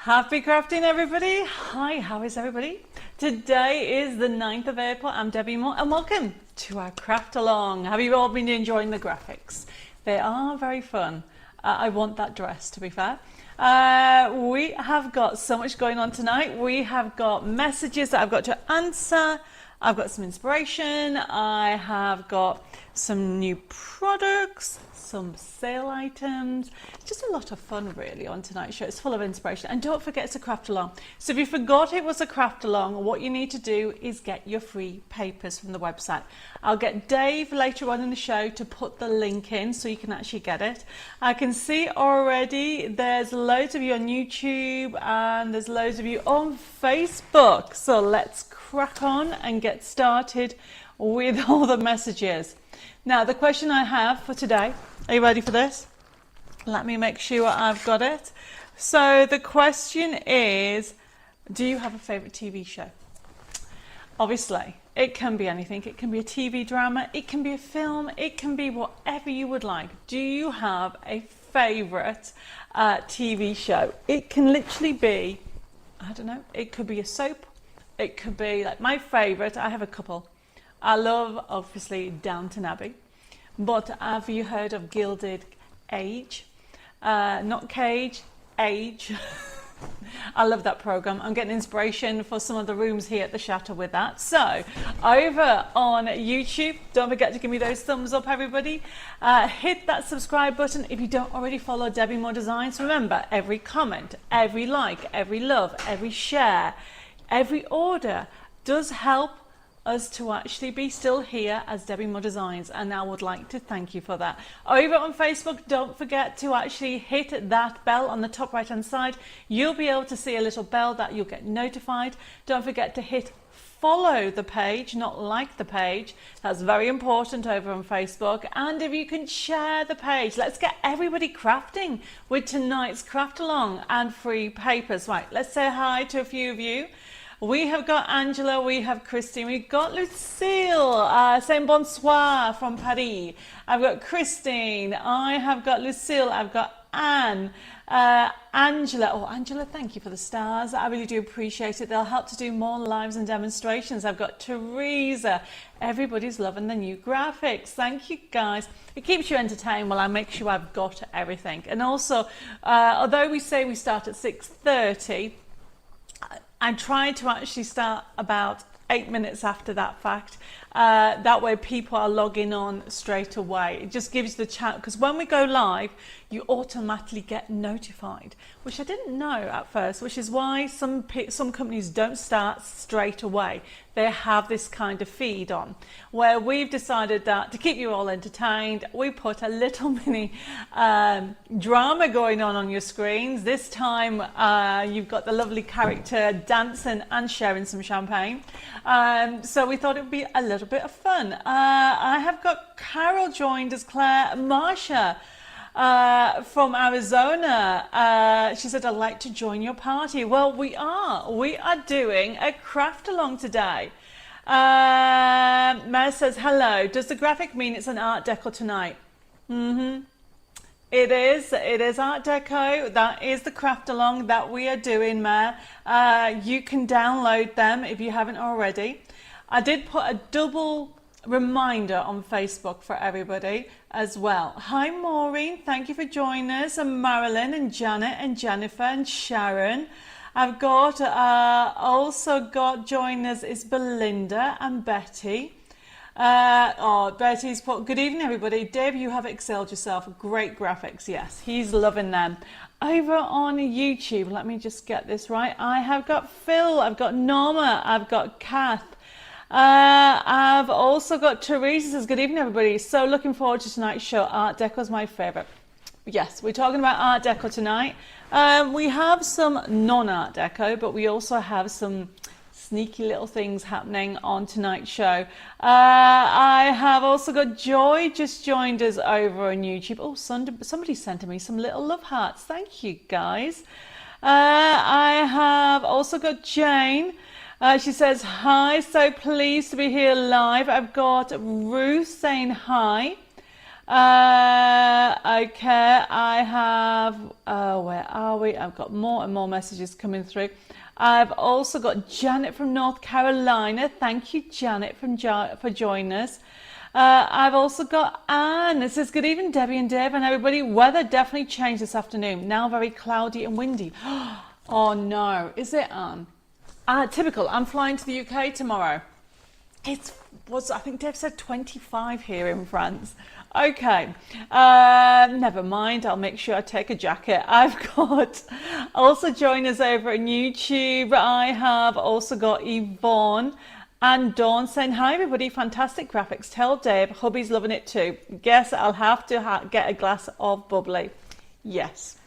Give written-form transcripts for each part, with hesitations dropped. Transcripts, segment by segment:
Happy crafting, everybody. Hi, how is everybody? Today is the 9th of April. I'm Debbie Moore and welcome to our craft along. Have you all been enjoying the graphics? They are very fun. I want that dress, to be fair. We have got so much going on tonight. We have got messages that I've got to answer. I've got some inspiration. I have got some new products, some sale items. It's just a lot of fun really on tonight's show. It's full of inspiration. And don't forget it's a craft along. So if you forgot it was a craft along, what you need to do is get your free papers from the website. I'll get Dave later on in the show to put the link in so you can actually get it. I can see already there's loads of you on YouTube and there's loads of you on Facebook. So let's crack on and get started with all the messages. Now, the question I have for today, are you ready for this? Let me make sure I've got it. So the question is, do you have a favourite TV show? Obviously, it can be anything. It can be a TV drama, it can be a film, it can be whatever you would like. Do you have a favourite TV show? It can literally be, I don't know, it could be a soap. It could be like my favourite, I have a couple. I love, obviously, Downton Abbey, but have you heard of Gilded Age? Not Cage, Age. I love that programme. I'm getting inspiration for some of the rooms here at the Chateau with that. So, over on YouTube, don't forget to give me those thumbs up, everybody. Hit that subscribe button if you don't already follow Debbie Moore Designs. Remember, every comment, every like, every love, every share, every order does help us to actually be still here as Debbie Moore Designs, and I would like to thank you for that. Over on Facebook, don't forget to actually hit that bell on the top right hand side. You'll be able to see a little bell that you'll get notified. Don't forget to hit follow the page, not like the page. That's very important over on Facebook. And if you can share the page, let's get everybody crafting with tonight's craft along and free papers. Right, let's say hi to a few of you. We have got Angela, we have Christine, we've got Lucille, saying bonsoir from Paris. I've got Christine, I have got Lucille, I've got Anne, Angela. Oh, Angela, thank you for the stars. I really do appreciate it. They'll help to do more lives and demonstrations. I've got Teresa. Everybody's loving the new graphics. Thank you, guys. It keeps you entertained while I make sure I've got everything. And also, although we say we start at 6:30, I tried to actually start about 8 minutes after that fact. That way people are logging on straight away. It just gives the chance, because when we go live, you automatically get notified, which I didn't know at first, which is why some companies don't start straight away. They have this kind of feed on, where we've decided that to keep you all entertained, we put a little mini drama going on your screens. This time you've got the lovely character dancing and sharing some champagne. So we thought it would be a little bit of fun. I have got Carol joined as Claire, Marsha from Arizona. She said, I'd like to join your party. Well, we are doing a craft along today. Maz says, hello, does the graphic mean it's an art deco tonight? It is art deco. That is the craft along that we are doing, Mare. You can download them if you haven't already. I did put a double reminder on Facebook for everybody as well. Hi Maureen, thank you for joining us, and Marilyn and Janet and Jennifer and Sharon. I've got also got joining us is Belinda and Betty. Betty's put, good evening everybody. Dave, you have excelled yourself. Great graphics. Yes, he's loving them. Over on YouTube, let me just get this right. I have got Phil, I've got Norma, I've got Kath. I've also got Teresa says, good evening everybody. So looking forward to tonight's show. Art Deco is my favourite. Yes, we're talking about Art Deco tonight. We have some non-Art Deco, but we also have some sneaky little things happening on tonight's show. I have also got Joy just joined us over on YouTube. Oh, somebody sent me some little love hearts. Thank you, guys. I have also got Jane. She says, hi, so pleased to be here live. I've got Ruth saying hi. Okay, I have, where are we? I've got more and more messages coming through. I've also got Janet from North Carolina. Thank you, Janet, for joining us. I've also got Anne. It says, good evening, Debbie and Dave and everybody. Weather definitely changed this afternoon. Now very cloudy and windy. Oh no, is it, Anne? Typical. I'm flying to the UK tomorrow. I think Dave said 25 here in France. Okay, never mind. I'll make sure I take a jacket. I've got also join us over on YouTube. I have also got Yvonne and Dawn saying, hi everybody, fantastic graphics. Tell Dave, hubby's loving it too. Guess I'll have to get a glass of bubbly. Yes,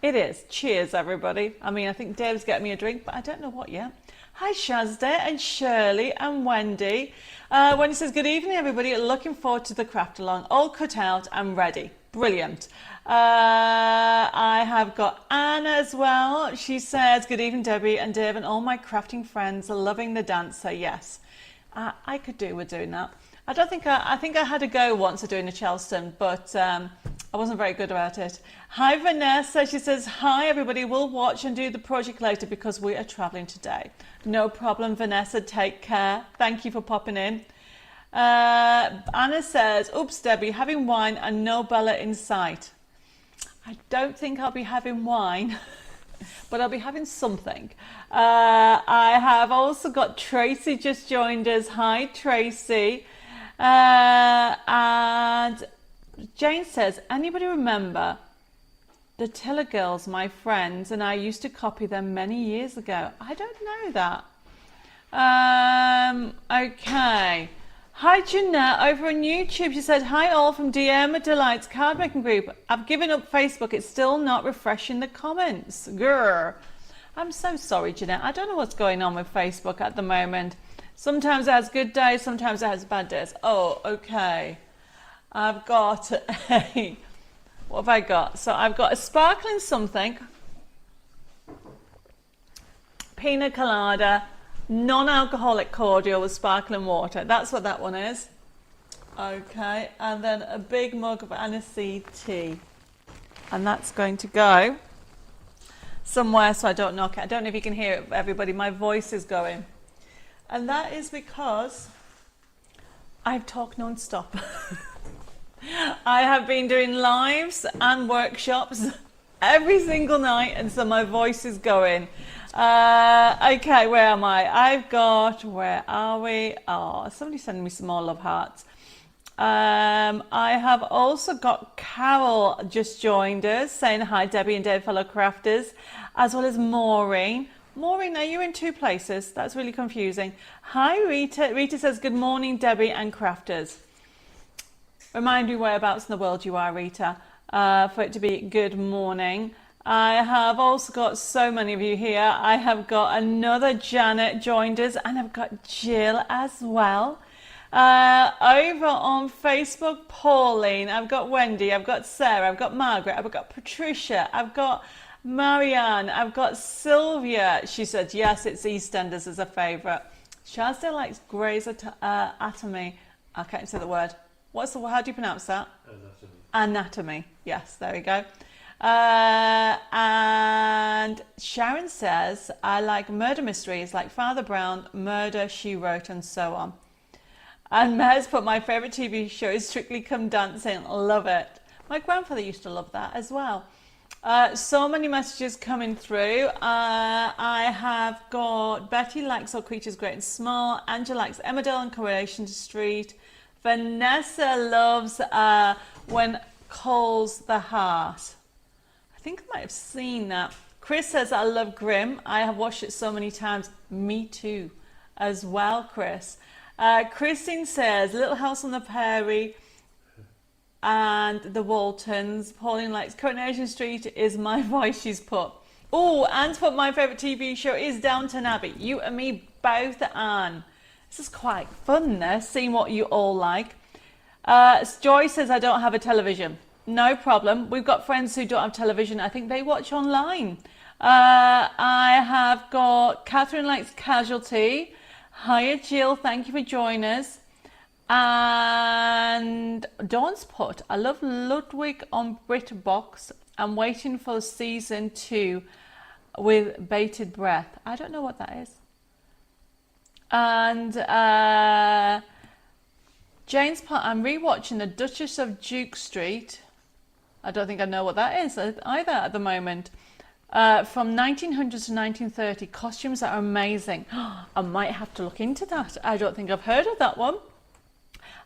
it is. Cheers, everybody. I mean, I think Dave's getting me a drink, but I don't know what yet. Hi, Shazda and Shirley and Wendy. Wendy says, good evening, everybody. Looking forward to the craft along. All cut out and ready. Brilliant. I have got Anna as well. She says, good evening, Debbie and Dave and all my crafting friends are loving the dancer. Yes, I could do with doing that. I think I had a go once of doing a Charleston, but I wasn't very good about it. Hi, Vanessa. She says, hi, everybody. We'll watch and do the project later because we are traveling today. No problem, Vanessa. Take care. Thank you for popping in. Anna says, oops, Debbie, having wine and no Bella in sight. I don't think I'll be having wine, but I'll be having something. I have also got Tracy just joined us. Hi, Tracy. And Jane says, anybody remember the Tiller Girls, my friends, and I used to copy them many years ago? I don't know that. Okay. Hi, Jeanette, over on YouTube. She said, hi all from DM Delights card making group. I've given up Facebook. It's still not refreshing the comments. Grr. I'm so sorry, Jeanette. I don't know what's going on with Facebook at the moment. Sometimes it has good days, sometimes it has bad days. Oh, okay. I've got a... What have I got? So I've got a sparkling something. Pina colada. Non-alcoholic cordial with sparkling water. That's what that one is. Okay. And then a big mug of aniseed tea. And that's going to go somewhere so I don't knock it. I don't know if you can hear it, everybody. My voice is going. And that is because I've talked non-stop. I have been doing lives and workshops every single night, and so my voice is going. Okay, where am I? Where are we? Oh, somebody's sending me some more love hearts. I have also got Carol just joined us saying hi, Debbie and Dave, fellow crafters, as well as Maureen. Maureen, are you in two places? That's really confusing. Hi, Rita. Rita says, good morning, Debbie and crafters. Remind me whereabouts in the world you are, Rita, for it to be good morning. I have also got so many of you here. I have got another Janet joined us, and I've got Jill as well. Over on Facebook, Pauline, I've got Wendy, I've got Sarah, I've got Margaret, I've got Patricia, I've got Marianne, I've got Sylvia. She said, yes, it's EastEnders as a favourite. Shazda likes Grey's Anatomy. I can't say the word. How do you pronounce that? Anatomy. Yes, there we go. And Sharon says, I like murder mysteries like Father Brown, Murder, She Wrote, and so on. And Mez put, my favourite TV show is Strictly Come Dancing. Love it. My grandfather used to love that as well. So many messages coming through. I have got Betty likes All Creatures Great and Small. Angela likes Emmerdale and Coronation Street. Vanessa loves When Calls the Heart. I think I might have seen that. Chris says, I love Grimm. I have watched it so many times. Me too, as well, Chris. Christine says, Little House on the Prairie and The Waltons. Pauline likes Coronation Street is my voice, she's put. Oh, Anne's put, my favourite TV show is Downton Abbey. You and me both, Anne. This is quite fun there, seeing what you all like. Joy says, I don't have a television. No problem. We've got friends who don't have television. I think they watch online. I have got Catherine likes Casualty. Hiya, Jill. Thank you for joining us. And Dawn's put, I love Ludwig on BritBox. I'm waiting for season 2 with bated breath. I don't know what that is. And Jane's put, I'm rewatching The Duchess of Duke Street. I don't think I know what that is either at the moment. From 1900 to 1930. Costumes are amazing. I might have to look into that. I don't think I've heard of that one.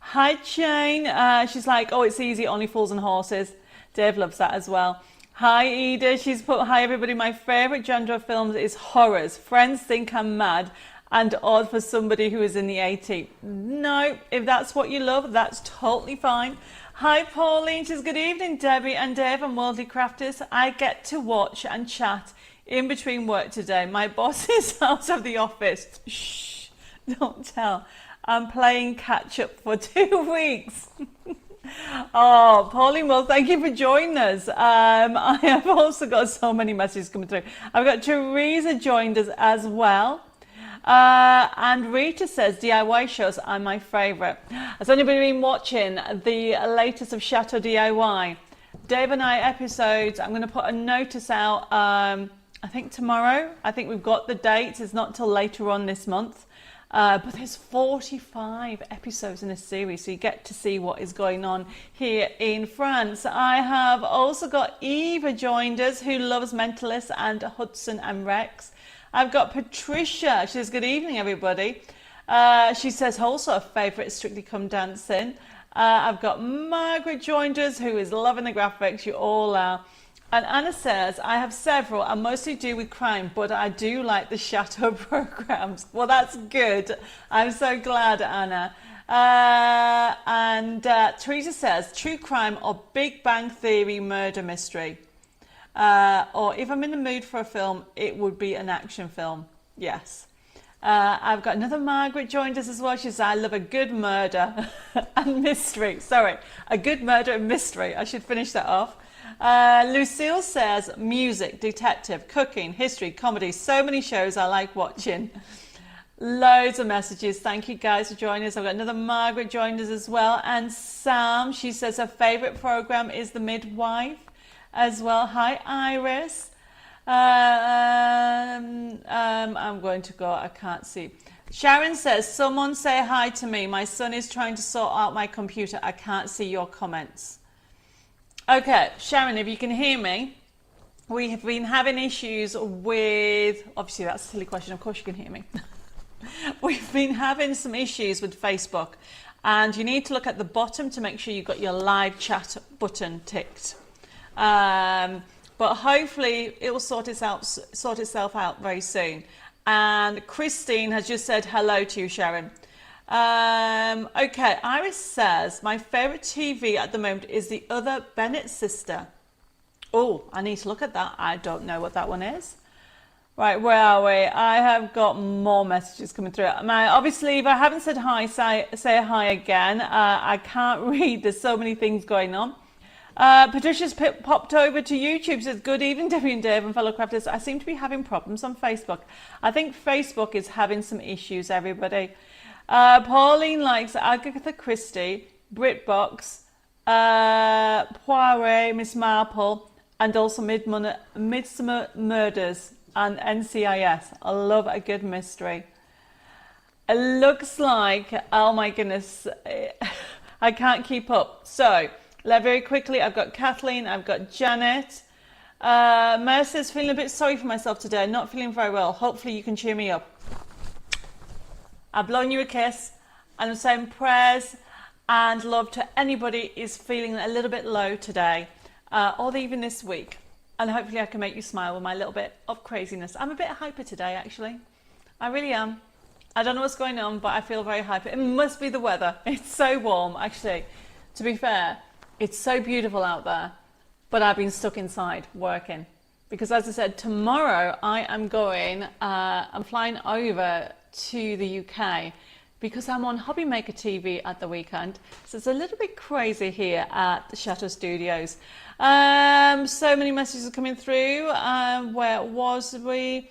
Hi, Jane. She's like, oh, it's easy, only fools and horses. Dave loves that as well. Hi, Ida. She's put, hi, everybody. My favourite genre of films is horrors. Friends think I'm mad and odd for somebody who is in the 80s. No, if that's what you love, that's totally fine. Hi, Pauline. She says, good evening, Debbie and Dave and Worldly Crafters. I get to watch and chat in between work today. My boss is out of the office. Shh, don't tell. I'm playing catch up for 2 weeks. Oh, Pauline, well, thank you for joining us. I have also got so many messages coming through. I've got Teresa joined us as well. And Rita says DIY shows are my favourite. Has anybody been watching the latest of Chateau DIY? Dave and I episodes, I'm going to put a notice out, I think tomorrow. I think we've got the dates. It's not till later on this month. But there's 45 episodes in this series, so you get to see what is going on here in France. I have also got Eva joined us, who loves Mentalist, and Hudson and Rex. I've got Patricia. She says, good evening, everybody. She says also a favourite is Strictly Come Dancing. I've got Margaret joined us, who is loving the graphics. You all are. And Anna says, I have several. I mostly do with crime, but I do like the Chateau programs. Well, that's good. I'm so glad, Anna. And Teresa says, true crime or Big Bang Theory murder mystery. Or if I'm in the mood for a film, it would be an action film. Yes. I've got another Margaret joined us as well. She says, I love a good murder and mystery. Sorry, a good murder and mystery. I should finish that off. Lucille says, music, detective, cooking, history, comedy, so many shows I like watching. Loads of messages. Thank you guys for joining us. I've got another Margaret joined us as well. And Sam, she says her favourite programme is The Midwife as well. Hi, Iris. I'm going to go, I can't see. Sharon says, someone say hi to me. My son is trying to sort out my computer. I can't see your comments. Okay, Sharon, if you can hear me, we have been having issues with, obviously that's a silly question, of course you can hear me. We've been having some issues with Facebook, and you need to look at the bottom to make sure you've got your live chat button ticked. But hopefully it will sort itself out very soon. And Christine has just said hello to you, Sharon. Okay, Iris says, my favourite TV at the moment is The Other Bennett Sister. Oh, I need to look at that. I don't know what that one is. Right, where are we? I have got more messages coming through. Obviously, if I haven't said hi, say hi again. I can't read. There's so many things going on. Patricia's popped over to YouTube. Says, good evening, Debbie and Dave and fellow crafters. I seem to be having problems on Facebook. I think Facebook is having some issues, everybody. Pauline likes Agatha Christie, BritBox, Poirot, Miss Marple, and also Midsummer Murders and NCIS. I love a good mystery. It looks like, oh my goodness, I can't keep up. So, very quickly, I've got Kathleen, I've got Janet. Mercer's feeling a bit sorry for myself today, not feeling very well. Hopefully you can cheer me up. I've blown you a kiss, and I'm saying prayers and love to anybody is feeling a little bit low today, or even this week. And hopefully I can make you smile with my little bit of craziness. I'm a bit hyper today, actually. I really am. I don't know what's going on, but I feel very hyper. It must be the weather. It's so warm, actually. To be fair, it's so beautiful out there, but I've been stuck inside working. Because as I said, tomorrow I am going, I'm flying over to the UK because I'm on Hobby Maker TV at the weekend. So it's a little bit crazy here at the Chateau Studios. So many messages are coming through. Where was we?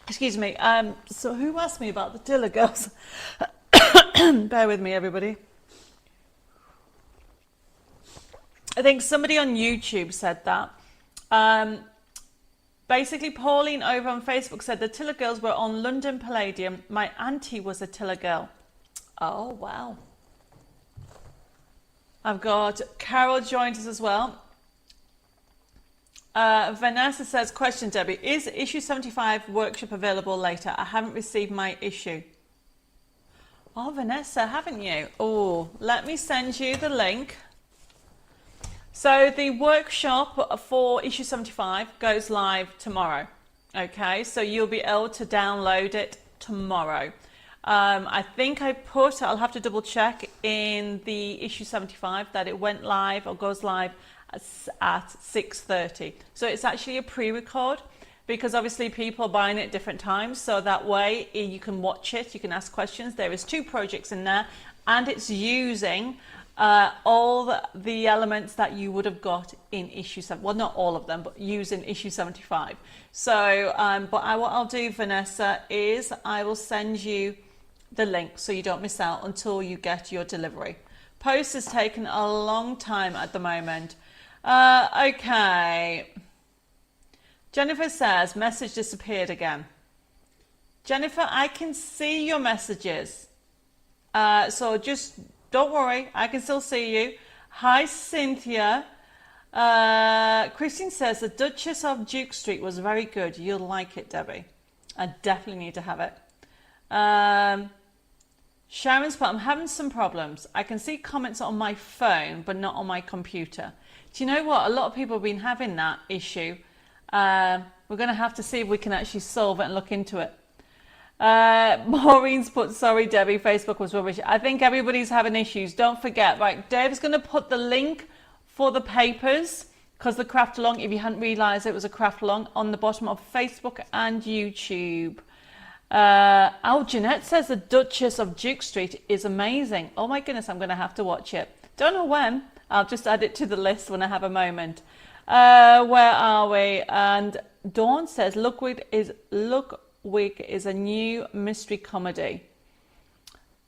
Excuse me. So who asked me about the Tiller Girls? Bear with me, everybody. I think somebody on YouTube said that. Basically, Pauline over on Facebook said the Tiller girls were on London Palladium. My auntie was a Tiller girl. Oh, wow. I've got Carol joined us as well. Vanessa says, question, Debbie, is issue 75 workshop available later? I haven't received my issue. Oh, Vanessa, haven't you? Oh, let me send you the link. So the workshop for issue 75 goes live tomorrow. Okay, so you'll be able to download it tomorrow. I think I'll have to double check in the issue 75 that it went live or goes live at 6:30. So it's actually a pre-record because obviously people are buying it at different times. So that way you can watch it, you can ask questions. There is 2 projects in there and it's using all the elements that you would have got in issue 7. Well, not all of them, but using issue 75. So, what I'll do, Vanessa, is I will send you the link so you don't miss out until you get your delivery. Post has taken a long time at the moment. Okay. Jennifer says, message disappeared again. Jennifer, I can see your messages. So just don't worry, I can still see you. Hi, Cynthia. Christine says, the Duchess of Duke Street was very good. You'll like it, Debbie. I definitely need to have it. Sharon's put, I'm having some problems. I can see comments on my phone, but not on my computer. Do you know what? A lot of people have been having that issue. We're going to have to see if we can actually solve it and look into it. Maureen's put, sorry, Debbie, Facebook was rubbish. I think everybody's having issues. Don't forget, right, Dave's going to put the link for the papers, because the CraftAlong, if you hadn't realised it was a CraftAlong, on the bottom of Facebook and YouTube. Jeanette says the Duchess of Duke Street is amazing. Oh my goodness, I'm going to have to watch it. Don't know when. I'll just add it to the list when I have a moment. Where are we? And Dawn says Lookwick is a new mystery comedy.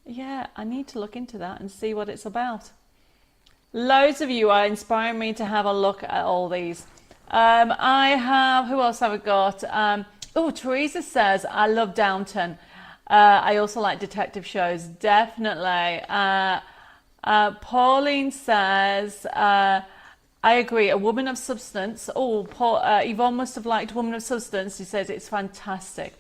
Yeah, I need to look into that and see what it's about. Loads of you are inspiring me to have a look at all these. I have, who else have I got? Teresa says, I love Downton. I also like detective shows, definitely. Pauline says, I agree, A Woman of Substance. Yvonne must have liked Woman of Substance. She says it's fantastic.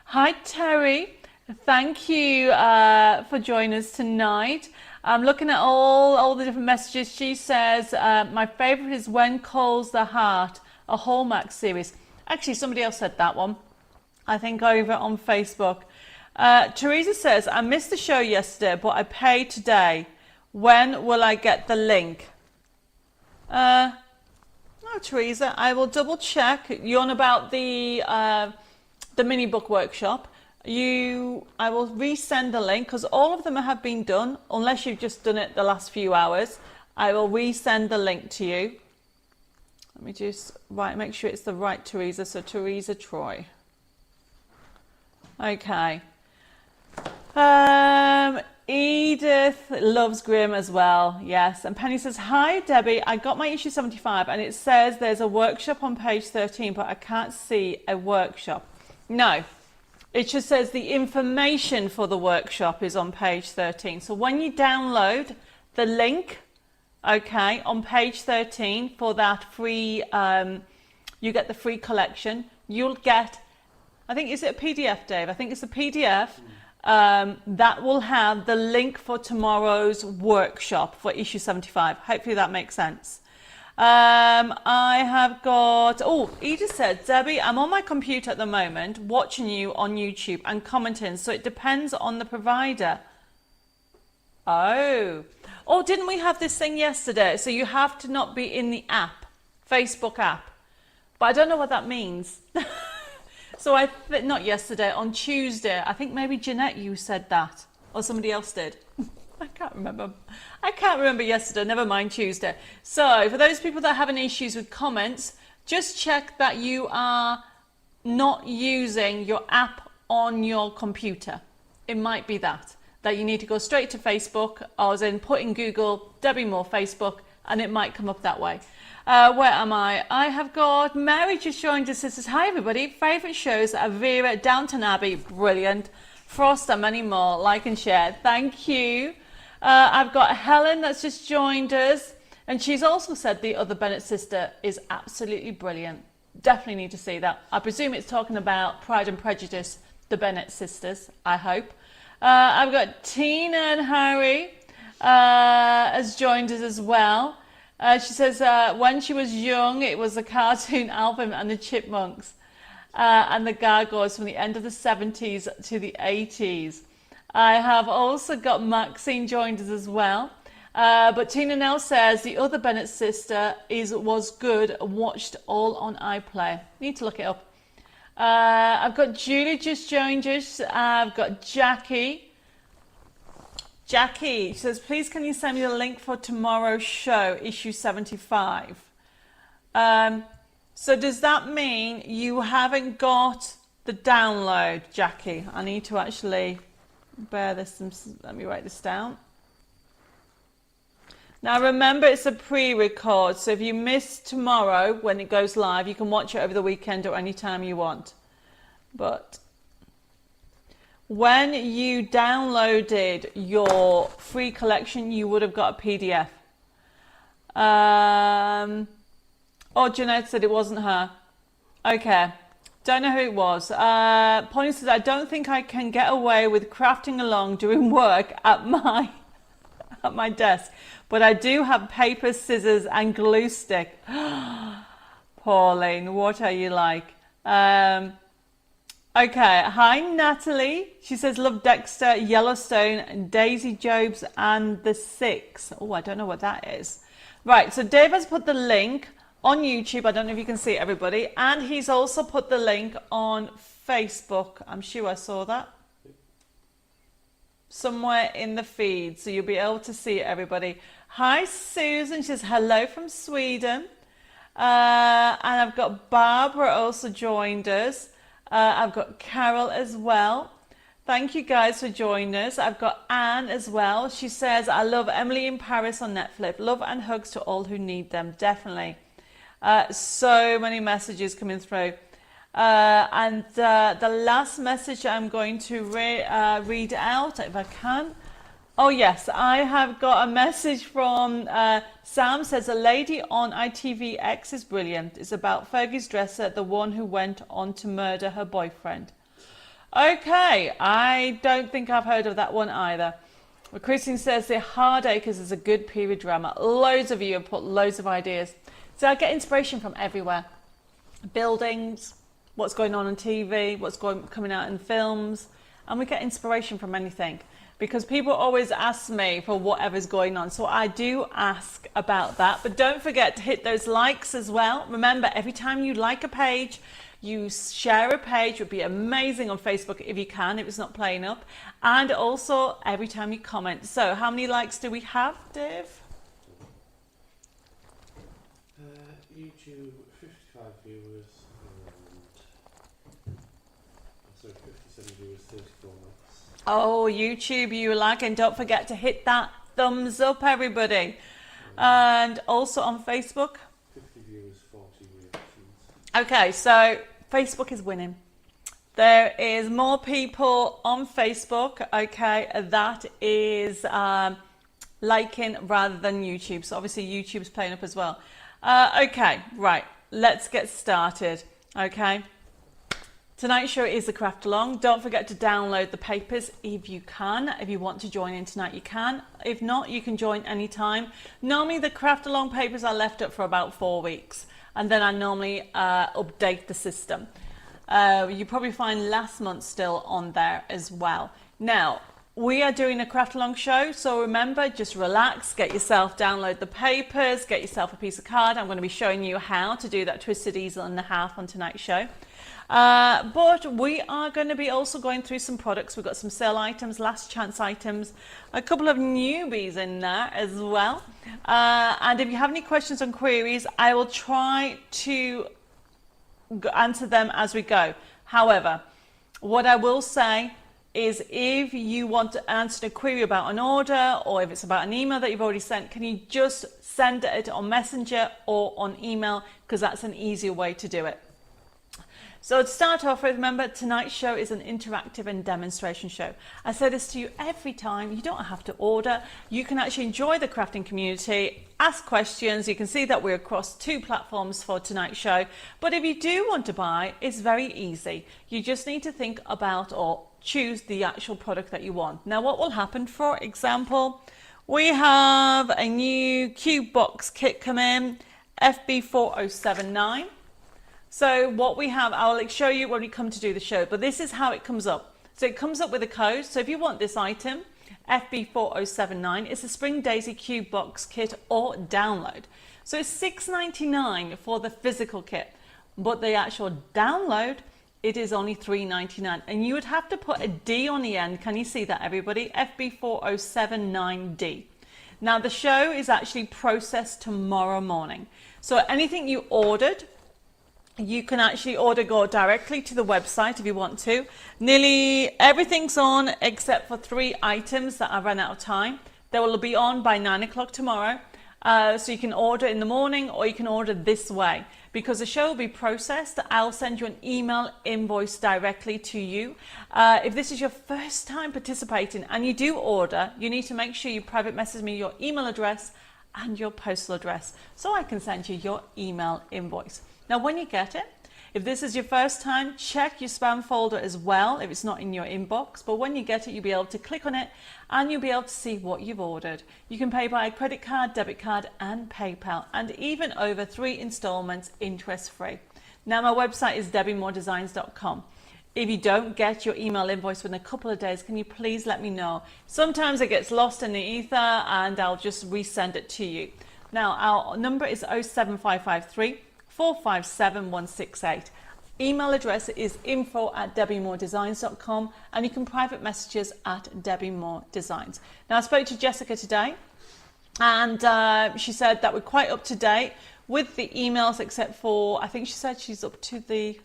Hi, Terry. Thank you for joining us tonight. I'm looking at all the different messages. She says, my favourite is When Calls the Heart, a Hallmark series. Actually, somebody else said that one, I think over on Facebook. Teresa says, I missed the show yesterday, but I paid today. When will I get the link? Teresa, I will double check. You're on about the mini book workshop. I will resend the link because all of them have been done, unless you've just done it the last few hours. I will resend the link to you. Let me just make sure it's the right Teresa. So Teresa Troy. Okay. Edith loves Grimm as well. Yes. And Penny says, hi, Debbie. I got my issue 75 and it says there's a workshop on page 13, but I can't see a workshop. No. It just says the information for the workshop is on page 13. So when you download the link, okay, on page 13 for that free, you get the free collection. You'll get, I think, is it a PDF, Dave? I think it's a PDF that will have the link for tomorrow's workshop for issue 75. Hopefully that makes sense. I have got, Edith said, Debbie, I'm on my computer at the moment watching you on YouTube and commenting, so it depends on the provider. Oh, didn't we have this thing yesterday? So you have to not be in the app, Facebook app. But I don't know what that means. So not yesterday, on Tuesday. I think maybe Jeanette, you said that, or somebody else did. I can't remember yesterday, never mind Tuesday. So for those people that are having issues with comments, just check that you are not using your app on your computer. It might be that. that you need to go straight to Facebook. I was in put in Google Debbie Moore Facebook, and it might come up that way. Where am I? I have got Mary just joined us. Says, hi everybody, favourite shows are Vera, Downton Abbey, brilliant, Frost and many more, like and share. Thank you. I've got Helen that's just joined us, and she's also said the other Bennett sister is absolutely brilliant. Definitely need to see that. I presume it's talking about Pride and Prejudice, the Bennett sisters, I hope. I've got Tina and Harry has joined us as well. She says when she was young, it was the cartoon Alvin and the Chipmunks and the Gargoyles from the end of the 70s to the 80s. I have also got Maxine joined us as well. But Tina now says the other Bennett sister was good, watched all on iPlayer. Need to look it up. I've got Julie just joined us. I've got Jackie. Jackie says, please can you send me the link for tomorrow's show, issue 75. So does that mean you haven't got the download, Jackie? I need to actually bear this. Let me write this down. Now remember, it's a pre-record, so if you miss tomorrow when it goes live, you can watch it over the weekend or any time you want. But when you downloaded your free collection, you would have got a PDF. Oh, Jeanette said it wasn't her. Okay, don't know who it was. Polly says, I don't think I can get away with crafting along doing work at my desk, but I do have paper, scissors and glue stick. Pauline, what are you like? Okay, hi Natalie. She says, love Dexter, Yellowstone, Daisy Jobs and The Six. Oh, I don't know what that is. Right, so Dave has put the link on YouTube. I don't know if you can see it, everybody. And he's also put the link on Facebook. I'm sure I saw that somewhere in the feed, so you'll be able to see it, everybody. Hi Susan, she says hello from Sweden. And I've got Barbara also joined us. I've got Carol as well. Thank you guys for joining us. I've got Anne as well. She says, I love Emily in Paris on Netflix. Love and hugs to all who need them. Definitely. So many messages coming through. And the last message I'm going to read out, if I can. Oh yes, I have got a message from Sam. Says a lady on ITVX is brilliant. It's about Fergie's dresser, the one who went on to murder her boyfriend. Okay, I don't think I've heard of that one either. Well, Christine says the Hardacres is a good period drama. Loads of you have put loads of ideas. So I get inspiration from everywhere. Buildings, what's going on TV, coming out in films, and we get inspiration from anything. Because people always ask me for whatever's going on. So I do ask about that. But don't forget to hit those likes as well. Remember, every time you like a page, you share a page. It would be amazing on Facebook if you can, if it's not playing up. And also every time you comment. So how many likes do we have, Dave? YouTube, 55 viewers. And, sorry, 57 viewers, 34 likes. Oh, YouTube, you like, and don't forget to hit that thumbs up, everybody. And also on Facebook. 50 viewers, 40 reactions. Okay, so Facebook is winning. There is more people on Facebook, okay, that is liking rather than YouTube. So obviously YouTube's playing up as well. Okay, right, let's get started, okay. Tonight's show is the Craft Along. Don't forget to download the papers if you can. If you want to join in tonight, you can. If not, you can join anytime. Normally, the Craft Along papers are left up for about 4 weeks. And then I normally update the system. You probably find last month still on there as well. Now, we are doing a Craft Along show. So remember, just relax, get yourself, download the papers, get yourself a piece of card. I'm going to be showing you how to do that twisted easel and a half on tonight's show. But we are going to be also going through some products. We've got some sale items, last chance items, a couple of newbies in there as well. And if you have any questions and queries, I will try to answer them as we go. However, what I will say, is if you want to answer a query about an order, or if it's about an email that you've already sent, can you just send it on Messenger or on email, because that's an easier way to do it. So to start off with, remember, tonight's show is an interactive and demonstration show. I say this to you every time. You don't have to order. You can actually enjoy the crafting community, ask questions. You can see that we're across 2 platforms for tonight's show. But if you do want to buy, it's very easy. You just need to think about or choose the actual product that you want. Now, what will happen, for example, we have a new cube box kit come in, FB4079. So what we have, I'll show you when we come to do the show, but this is how it comes up. So it comes up with a code. So if you want this item, FB4079, it's a Spring Daisy Cube Box Kit or download. So it's $6.99 for the physical kit, but the actual download, it is only $3.99. And you would have to put a D on the end. Can you see that, everybody? FB4079D. Now the show is actually processed tomorrow morning. So anything you ordered, you can actually go directly to the website if you want to. Nearly everything's on except for 3 items that have run out of time. They will be on by 9 o'clock tomorrow. So you can order in the morning, or you can order this way. Because the show will be processed, I'll send you an email invoice directly to you. If this is your first time participating and you do order, you need to make sure you private message me your email address and your postal address so I can send you your email invoice. Now, when you get it, if this is your first time, check your spam folder as well if it's not in your inbox. But when you get it, you'll be able to click on it and you'll be able to see what you've ordered. You can pay by credit card, debit card and PayPal, and even over 3 installments interest-free. Now, my website is debbiemoredesigns.com. If you don't get your email invoice within a couple of days, can you please let me know? Sometimes it gets lost in the ether and I'll just resend it to you. Now, our number is 07553 457 168. Email address is info@debbiemoredesigns.com, and you can private message us at Debbie More Designs. Now, I spoke to Jessica today, and she said that we're quite up to date with the emails, except for, I think she said she's up to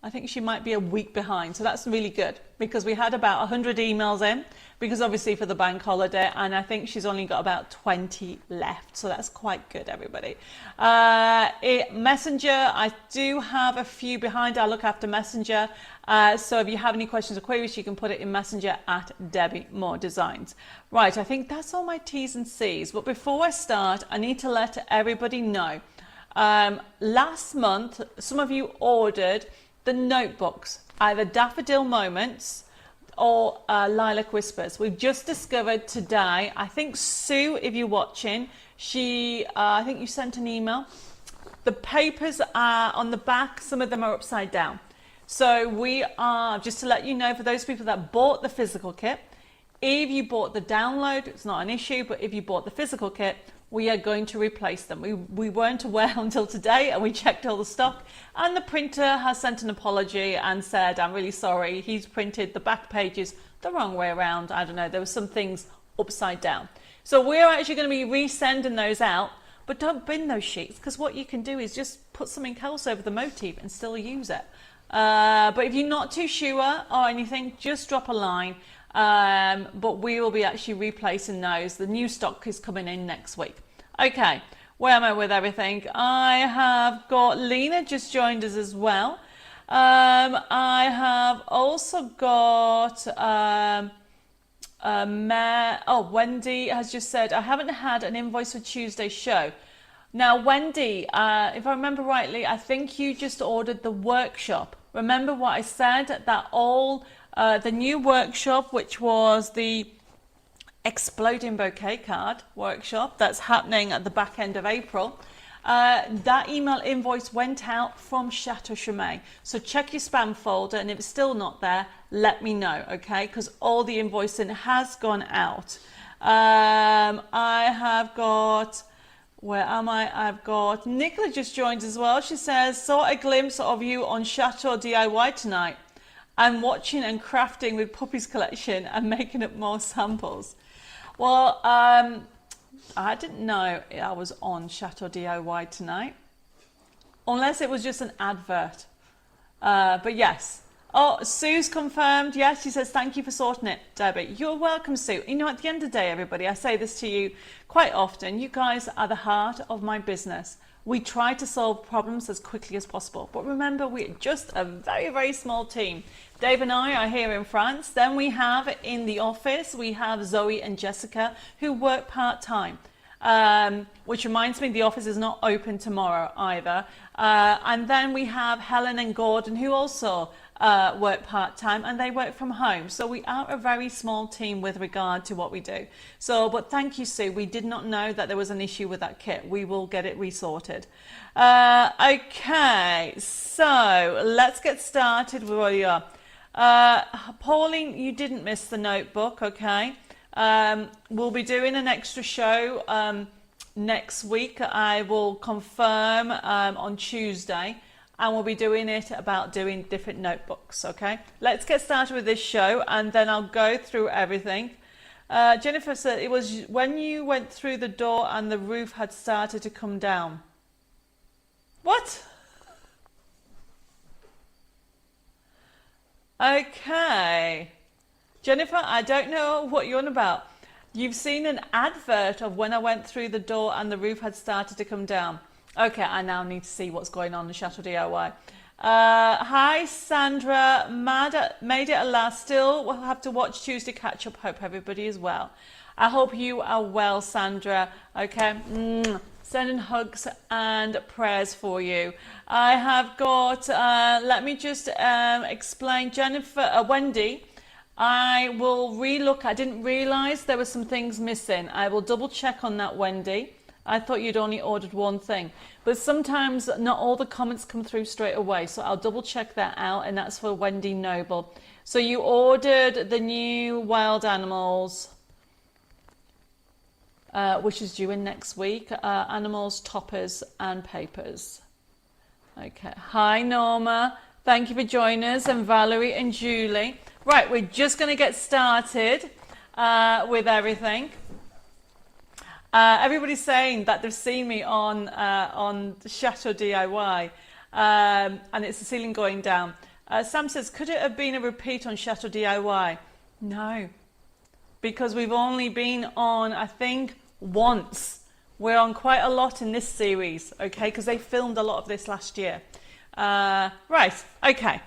I think she might be a week behind. So that's really good, because we had about 100 emails in, because obviously for the bank holiday, and I think she's only got about 20 left. So that's quite good, everybody. Messenger, I do have a few behind. I look after Messenger. So if you have any questions or queries, you can put it in Messenger at Debbie More Designs. Right, I think that's all my T's and C's. But before I start, I need to let everybody know. Last month, some of you ordered the notebooks, either Daffodil Moments or Lilac Whispers. We've just discovered today, I think Sue, if you're watching, I think you sent an email. The papers are on the back, some of them are upside down. So we are, just to let you know, for those people that bought the physical kit, if you bought the download, it's not an issue, but if you bought the physical kit, we are going to replace them. We weren't aware until today, and we checked all the stock, and the printer has sent an apology and said, I'm really sorry, he's printed the back pages the wrong way around. I don't know, there were some things upside down. So we're actually going to be resending those out, but don't bin those sheets, because what you can do is just put something else over the motif and still use it. But if you're not too sure or anything, just drop a line. But we will be actually replacing those. The new stock is coming in next week. Okay, where am I with everything? I have got Lena just joined us as well. I have also got Wendy has just said, I haven't had an invoice for Tuesday's show. Now, Wendy, if I remember rightly, I think you just ordered the workshop. Remember what I said, that all the new workshop, which was the Exploding Bouquet card workshop that's happening at the back end of April, that email invoice went out from Chateau Chimay. So check your spam folder, and if it's still not there, let me know, okay? Because all the invoicing has gone out. I have got... Where am I? I've got Nicola just joined as well. She says, saw a glimpse of you on Chateau DIY tonight. I'm watching and crafting with Puppy's collection and making up more samples. Well, I didn't know I was on Chateau DIY tonight, unless it was just an advert. But yes, Oh, Sue's confirmed. Yes, she says, thank you for sorting it, Debbie. You're welcome, Sue. You know, at the end of the day, everybody, I say this to you quite often. You guys are the heart of my business. We try to solve problems as quickly as possible. But remember, we're just a very, very small team. Dave and I are here in France. Then we have in the office, we have Zoe and Jessica who work part-time. Which reminds me, the office is not open tomorrow either. And then we have Helen and Gordon who also work part-time, and they work from home. So we are a very small team with regard to what we do. So, but thank you, Sue. We did not know that there was an issue with that kit. We will get it resorted. Okay, so let's get started with where you are. Pauline, you didn't miss the notebook, okay? We'll be doing an extra show next week. I will confirm on Tuesday, and we'll be doing it about doing different notebooks, okay? Let's get started with this show, and then I'll go through everything. Jennifer said it was when you went through the door and the roof had started to come down. What? Okay. Jennifer, I don't know what you're on about. You've seen an advert of when I went through the door and the roof had started to come down. Okay, I now need to see what's going on in Chateau DIY. Hi, Sandra. Made it at last. Still, we'll have to watch Tuesday catch up. Hope everybody is well. I hope you are well, Sandra. Okay. Sending hugs and prayers for you. I have got, let me just explain, Jennifer, Wendy. I will relook. I didn't realise there were some things missing. I will double check on that, Wendy. I thought you'd only ordered one thing. But sometimes not all the comments come through straight away. So I'll double check that out. And that's for Wendy Noble. So you ordered the new wild animals, which is due in next week. Animals, toppers and papers. Okay. Hi, Norma. Thank you for joining us. And Valerie and Julie. Right, we're just going to get started with everything. Everybody's saying that they've seen me on Chateau DIY, and it's the ceiling going down. Sam says, could it have been a repeat on Chateau DIY? No, because we've only been on, I think, once. We're on quite a lot in this series, okay, because they filmed a lot of this last year. Right, okay,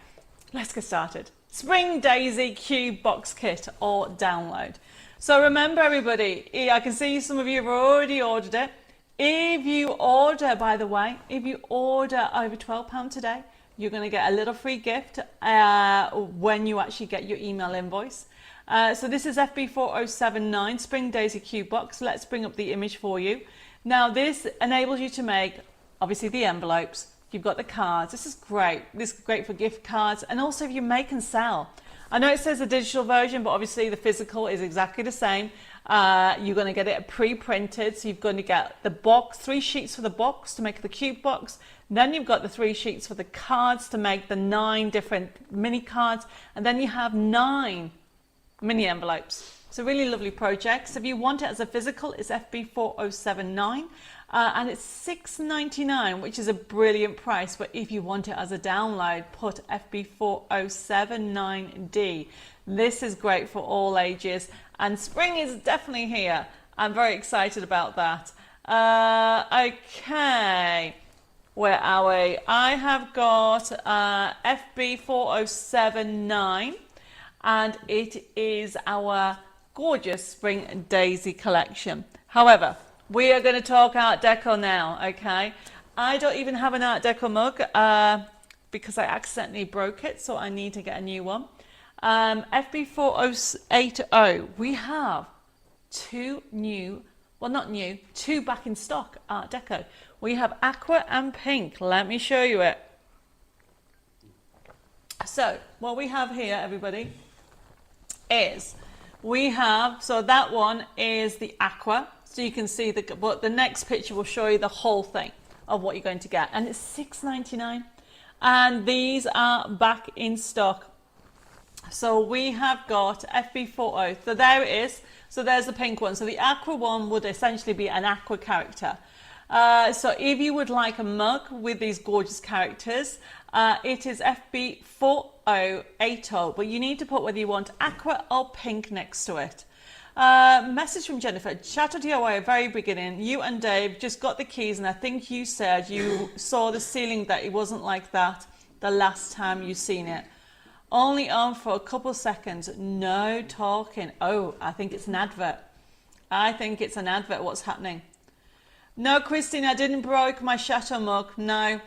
let's get started. Spring Daisy Cube Box Kit or download. So remember, everybody, I can see some of you have already ordered it. If you order, by the way, if you order over £12 today, you're going to get a little free gift when you actually get your email invoice. So this is FB4079 Spring Daisy Cube Box. Let's bring up the image for you. Now this enables you to make, obviously, the envelopes. You've got the cards. This is great. This is great for gift cards, and also if you make and sell. I know it says a digital version, but obviously the physical is exactly the same. You're going to get it pre-printed, so you're going to get the box, 3 sheets for the box to make the cube box. Then you've got the 3 sheets for the cards to make the 9 different mini cards, and then you have 9 mini envelopes. It's a really lovely project. So if you want it as a physical, it's FB4079. And it's $6.99, which is a brilliant price. But if you want it as a download, put FB4079D. This is great for all ages. And spring is definitely here. I'm very excited about that. Okay. Where are we? I have got FB4079. And it is our gorgeous Spring Daisy collection. However, we are going to talk Art Deco now, okay? I don't even have an Art Deco mug because I accidentally broke it, so I need to get a new one. FB4080, we have 2 new, well not new, 2 back in stock Art Deco. We have aqua and pink. Let me show you it. So what we have here, everybody, is we have, so that one is the aqua. So you can see but the next picture will show you the whole thing of what you're going to get. And it's $6.99. And these are back in stock. So we have got FB40. So there it is. So there's the pink one. So the aqua one would essentially be an aqua character. So if you would like a mug with these gorgeous characters, it is FB4080, but you need to put whether you want aqua or pink next to it. Message from Jennifer. Chateau DIY, very beginning. You and Dave just got the keys, and I think you said you saw the ceiling that it wasn't like that the last time you seen it. Only on for a couple seconds. No talking. Oh, I think it's an advert. I think it's an advert. What's happening? No, Christine, I didn't break my Chateau mug. No,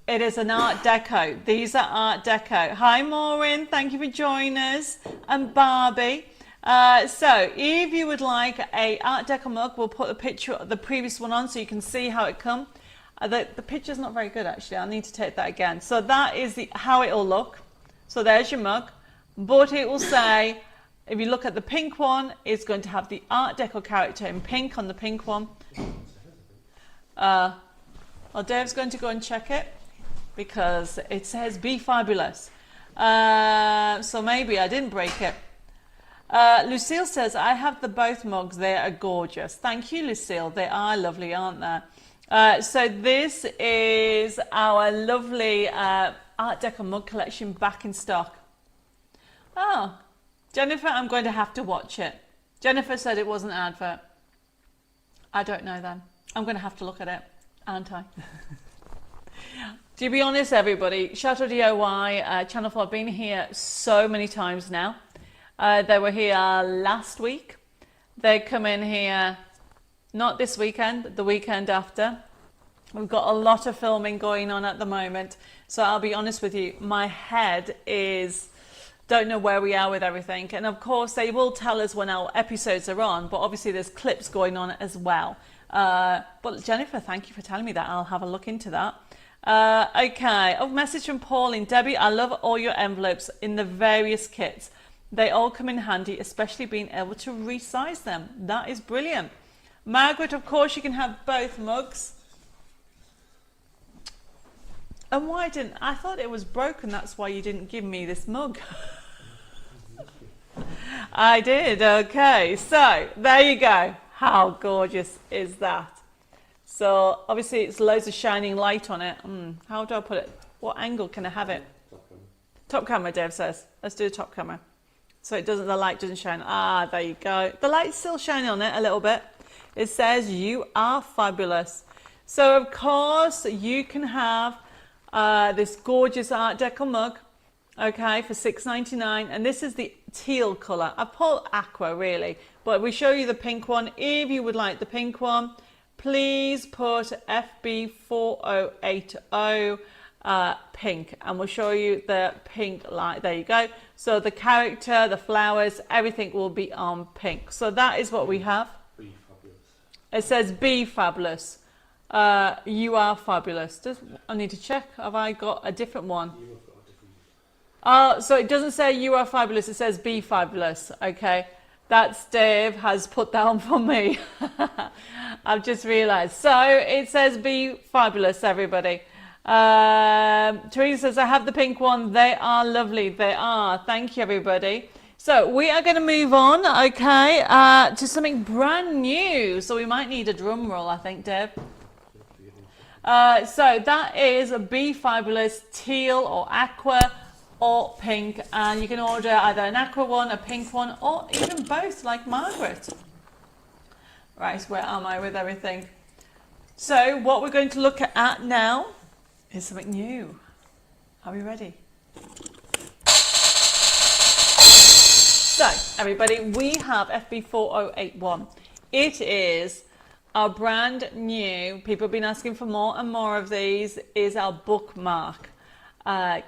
it is an Art Deco. These are Art Deco. Hi, Maureen. Thank you for joining us. And Barbie. So if you would like a Art Deco mug, we'll put a picture of the previous one on so you can see how it come. The picture's not very good, actually. I'll need to take that again. So that is how it'll look. So there's your mug. But it will say, if you look at the pink one, it's going to have the Art Deco character in pink on the pink one. Well, Dave's going to go and check it because it says be fabulous. So maybe I didn't break it. Lucille says, I have the both mugs. They are gorgeous. Thank you, Lucille. They are lovely, aren't they? So this is our lovely Art Deco mug collection back in stock. Oh, Jennifer, I'm going to have to watch it. Jennifer said it wasn't an advert. I don't know then. I'm going to have to look at it, aren't I? To be honest, everybody, Chateau DIY Channel 4 have been here so many times now. They were here last week. They come in here, not this weekend, the weekend after. We've got a lot of filming going on at the moment. So I'll be honest with you, my head is, don't know where we are with everything. And of course, they will tell us when our episodes are on, but obviously there's clips going on as well. But Jennifer, thank you for telling me that. I'll have a look into that. Okay. Oh, message from Pauline. Debbie, I love all your envelopes in the various kits. They all come in handy, especially being able to resize them. That is brilliant. Margaret, of course, you can have both mugs. And why didn't I thought it was broken? That's why you didn't give me this mug. I did. Okay. So there you go. How gorgeous is that? So obviously it's loads of shining light on it. How do I put it? What angle can I have it? Top camera, Dave says. Let's do a top camera. So it doesn't, the light doesn't shine. Ah, there you go. The light's still shining on it a little bit. It says you are fabulous. So of course you can have this gorgeous Art Deco mug, okay, for $6.99, and this is the teal colour. I pull aqua really, but we show you the pink one. If you would like the pink one, please put FB4080 pink, and we'll show you the pink light. There you go. So the character, the flowers, everything will be on pink. So that is what we have. Be fabulous. It says be fabulous. You are fabulous. I need to check. Have I got a different one? You have got a different. Oh, so it doesn't say you are fabulous. It says be fabulous. Okay. That's Dave has put that on for me. I've just realised. So it says be fabulous, everybody. Teresa says, I have the pink one. They are lovely. They are. Thank you, everybody. So we are going to move on, okay, to something brand new. So we might need a drum roll, I think, Dave. So that is a Be Fabulous teal or aqua or pink. And you can order either an aqua one, a pink one, or even both, like Margaret. Right, where am I with everything? So what we're going to look at now is something new. Are we ready? So, everybody, we have FB4081. It is our brand new, people have been asking for more and more of these, is our bookmark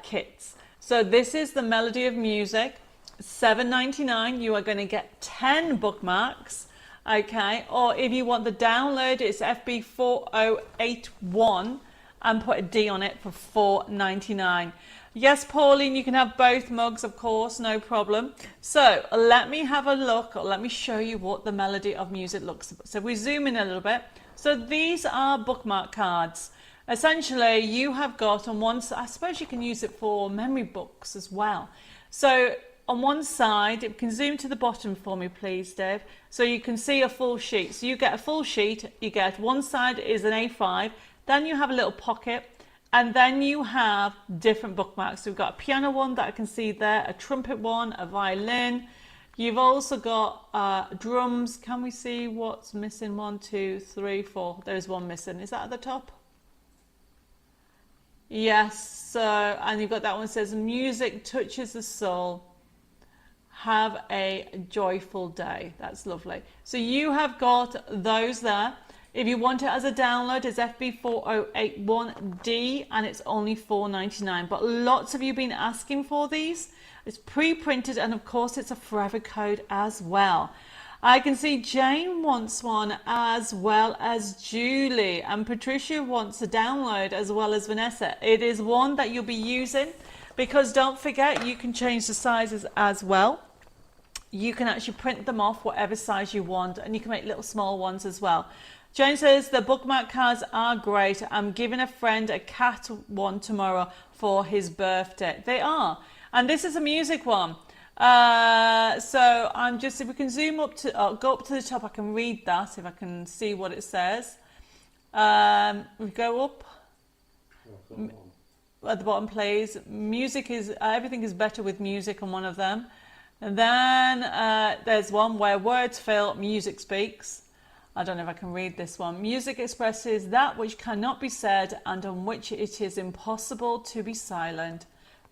kits. So this is the Melody of Music, $7.99. You are going to get 10 bookmarks, okay? Or if you want the download, it's FB4081 and put a D on it for $4.99. Yes, Pauline, you can have both mugs, of course, no problem. So let me have a look, or let me show you what the Melody of Music looks like. So we zoom in a little bit. So these are bookmark cards. Essentially, you have got on one side, I suppose you can use it for memory books as well. So on one side, you can zoom to the bottom for me, please, Dave, so you can see a full sheet. So you get a full sheet, you get one side is an A5, then you have a little pocket, and then you have different bookmarks. So we've got a piano one that I can see there, a trumpet one, a violin. You've also got drums. Can we see what's missing? 1, 2, 3, 4. There's one missing. Is that at the top? Yes. So, and you've got that one that says, music touches the soul. Have a joyful day. That's lovely. So you have got those there. If you want it as a download, it's FB4081D and it's only $4.99. But lots of you have been asking for these. It's pre-printed and of course it's a forever code as well. I can see Jane wants one as well as Julie, and Patricia wants a download as well as Vanessa. It is one that you'll be using because don't forget you can change the sizes as well. You can actually print them off whatever size you want, and you can make little small ones as well. Jane says the bookmark cards are great. I'm giving a friend a cat one tomorrow for his birthday. They are. And this is a music one. So I'm just, if we can zoom up to, go up to the top, I can read that, if I can see what it says. We go up. At the bottom, please. Music is, everything is better with music on one of them. And then there's one where words fill, music speaks. I don't know if I can read this one. Music expresses that which cannot be said and on which it is impossible to be silent.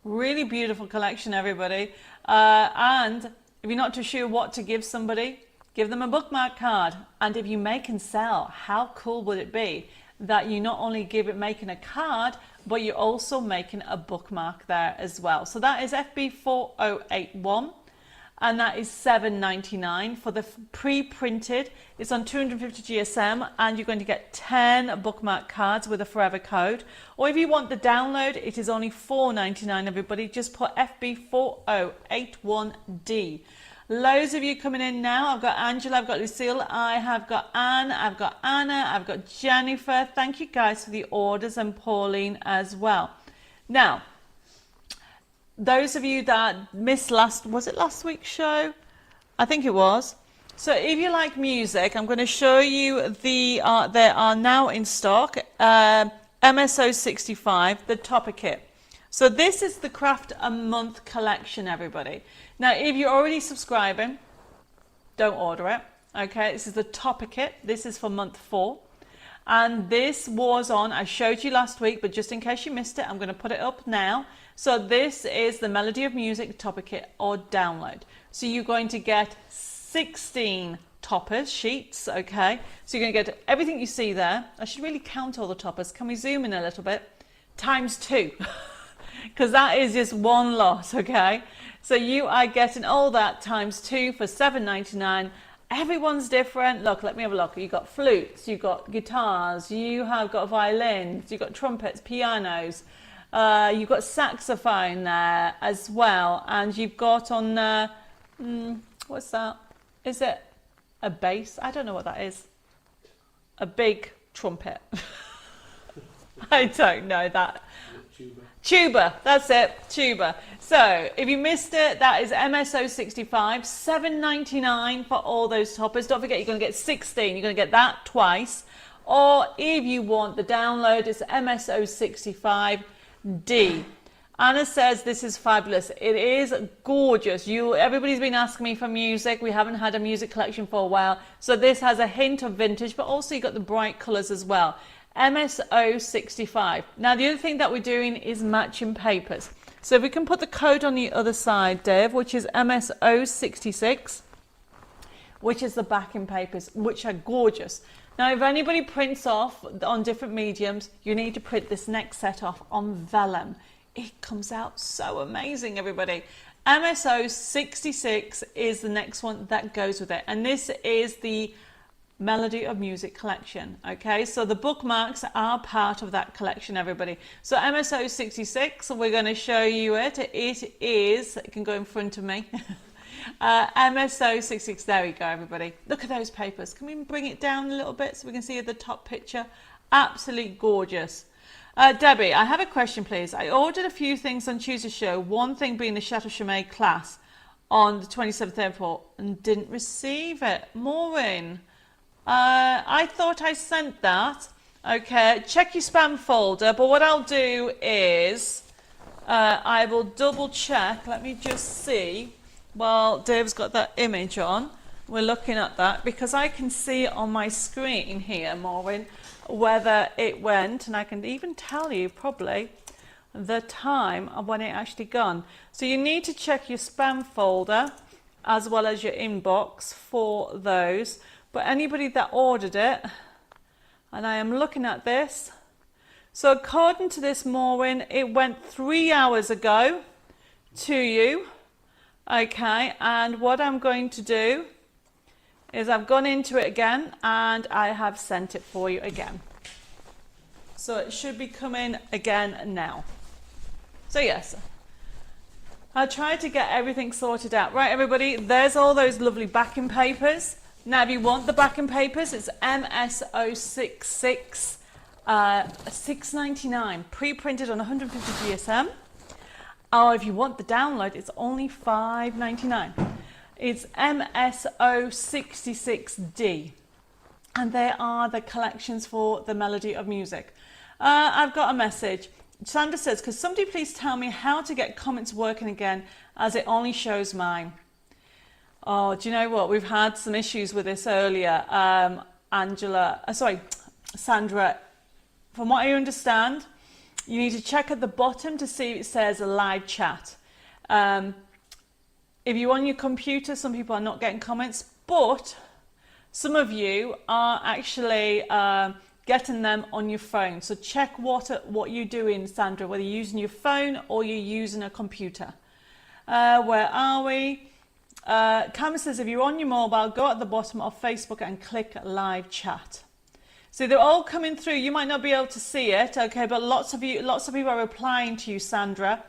Really beautiful collection, everybody. And if you're not too sure what to give somebody, give them a bookmark card. And if you make and sell, how cool would it be that you not only making a card, but you're also making a bookmark there as well. So that is FB4081. And that is $7.99 for the pre-printed. It's on 250 GSM and you're going to get 10 bookmark cards with a forever code. Or if you want the download, it is only $4.99, everybody. Just put FB4081D. Loads of you coming in now. I've got Angela, I've got Lucille, I have got Anne, I've got Anna, I've got Jennifer. Thank you guys for the orders, and Pauline as well. Now, those of you that missed last week's show? I think it was. So if you like music, I'm going to show you they are now in stock, MSO65, the topper kit. So this is the Craft a Month collection, everybody. Now, if you're already subscribing, don't order it. Okay, this is the topper kit. This is for month 4. And this was on, I showed you last week, but just in case you missed it, I'm going to put it up now. So this is the Melody of Music topper kit or download. So you're going to get 16 toppers, sheets, okay? So you're going to get everything you see there. I should really count all the toppers. Can we zoom in a little bit? Times 2, because that is just one lot, okay? So you are getting all that times 2 for $7.99. Everyone's different. Look, let me have a look. You've got flutes, you've got guitars, you have got violins, you've got trumpets, pianos, you've got saxophone there as well. And you've got on, what's that? Is it a bass? I don't know what that is. A big trumpet. I don't know that. Tuba, that's it, tuba. So if you missed it, that is MSO65, $7.99 for all those toppers. Don't forget, you're going to get 16. You're going to get that twice. Or if you want the download, it's MSO65D. Anna says this is fabulous. It is gorgeous. Everybody's been asking me for music. We haven't had a music collection for a while. So this has a hint of vintage, but also you've got the bright colours as well. MSO65. Now the other thing that we're doing is matching papers. So if we can put the code on the other side, Dave, which is MSO66, which is the backing papers, which are gorgeous. Now if anybody prints off on different mediums, you need to print this next set off on vellum. It comes out so amazing, everybody. MSO66 is the next one that goes with it, and this is the Melody of Music collection. Okay, so the bookmarks are part of that collection, everybody. So MSO66, we're going to show you it. It can go in front of me. MSO66, there we go, everybody. Look at those papers. Can we bring it down a little bit so we can see the top picture? Absolutely gorgeous. Debbie, I have a question, please. I ordered a few things on Tuesday's show, one thing being the Chateau Chimay class. on the 27th April and didn't receive it. Maureen, I thought I sent that. Okay, check your spam folder, but what I'll do is I will double check. Let me just see. Well, Dave's got that image on. We're looking at that because I can see on my screen here, Maureen, whether it went, and I can even tell you probably the time of when it actually gone. So you need to check your spam folder as well as your inbox for those. But anybody that ordered it, and I am looking at this, so according to this, Maureen, it went 3 hours ago to you. Okay, and what I'm going to do is I've gone into it again and I have sent it for you again. So it should be coming again now. So yes, I tried to get everything sorted out. Right, everybody, there's all those lovely backing papers. Now, if you want the backing papers, it's MS066, $6.99, pre-printed on 150 GSM. Or if you want the download, it's only $5.99. It's MS066D. And they are the collections for the melody of music. I've got a message. Sandra says, could somebody please tell me how to get comments working again as it only shows mine? Oh, do you know what? We've had some issues with this earlier. Sandra, from what I understand, you need to check at the bottom to see if it says a live chat. If you're on your computer, some people are not getting comments, but some of you are actually getting them on your phone. So check what you're doing, Sandra, whether you're using your phone or you're using a computer. Where are we? Cam says, if you're on your mobile, go at the bottom of Facebook and click live chat. So they're all coming through. You might not be able to see it, okay, but lots of people are replying to you, Sandra.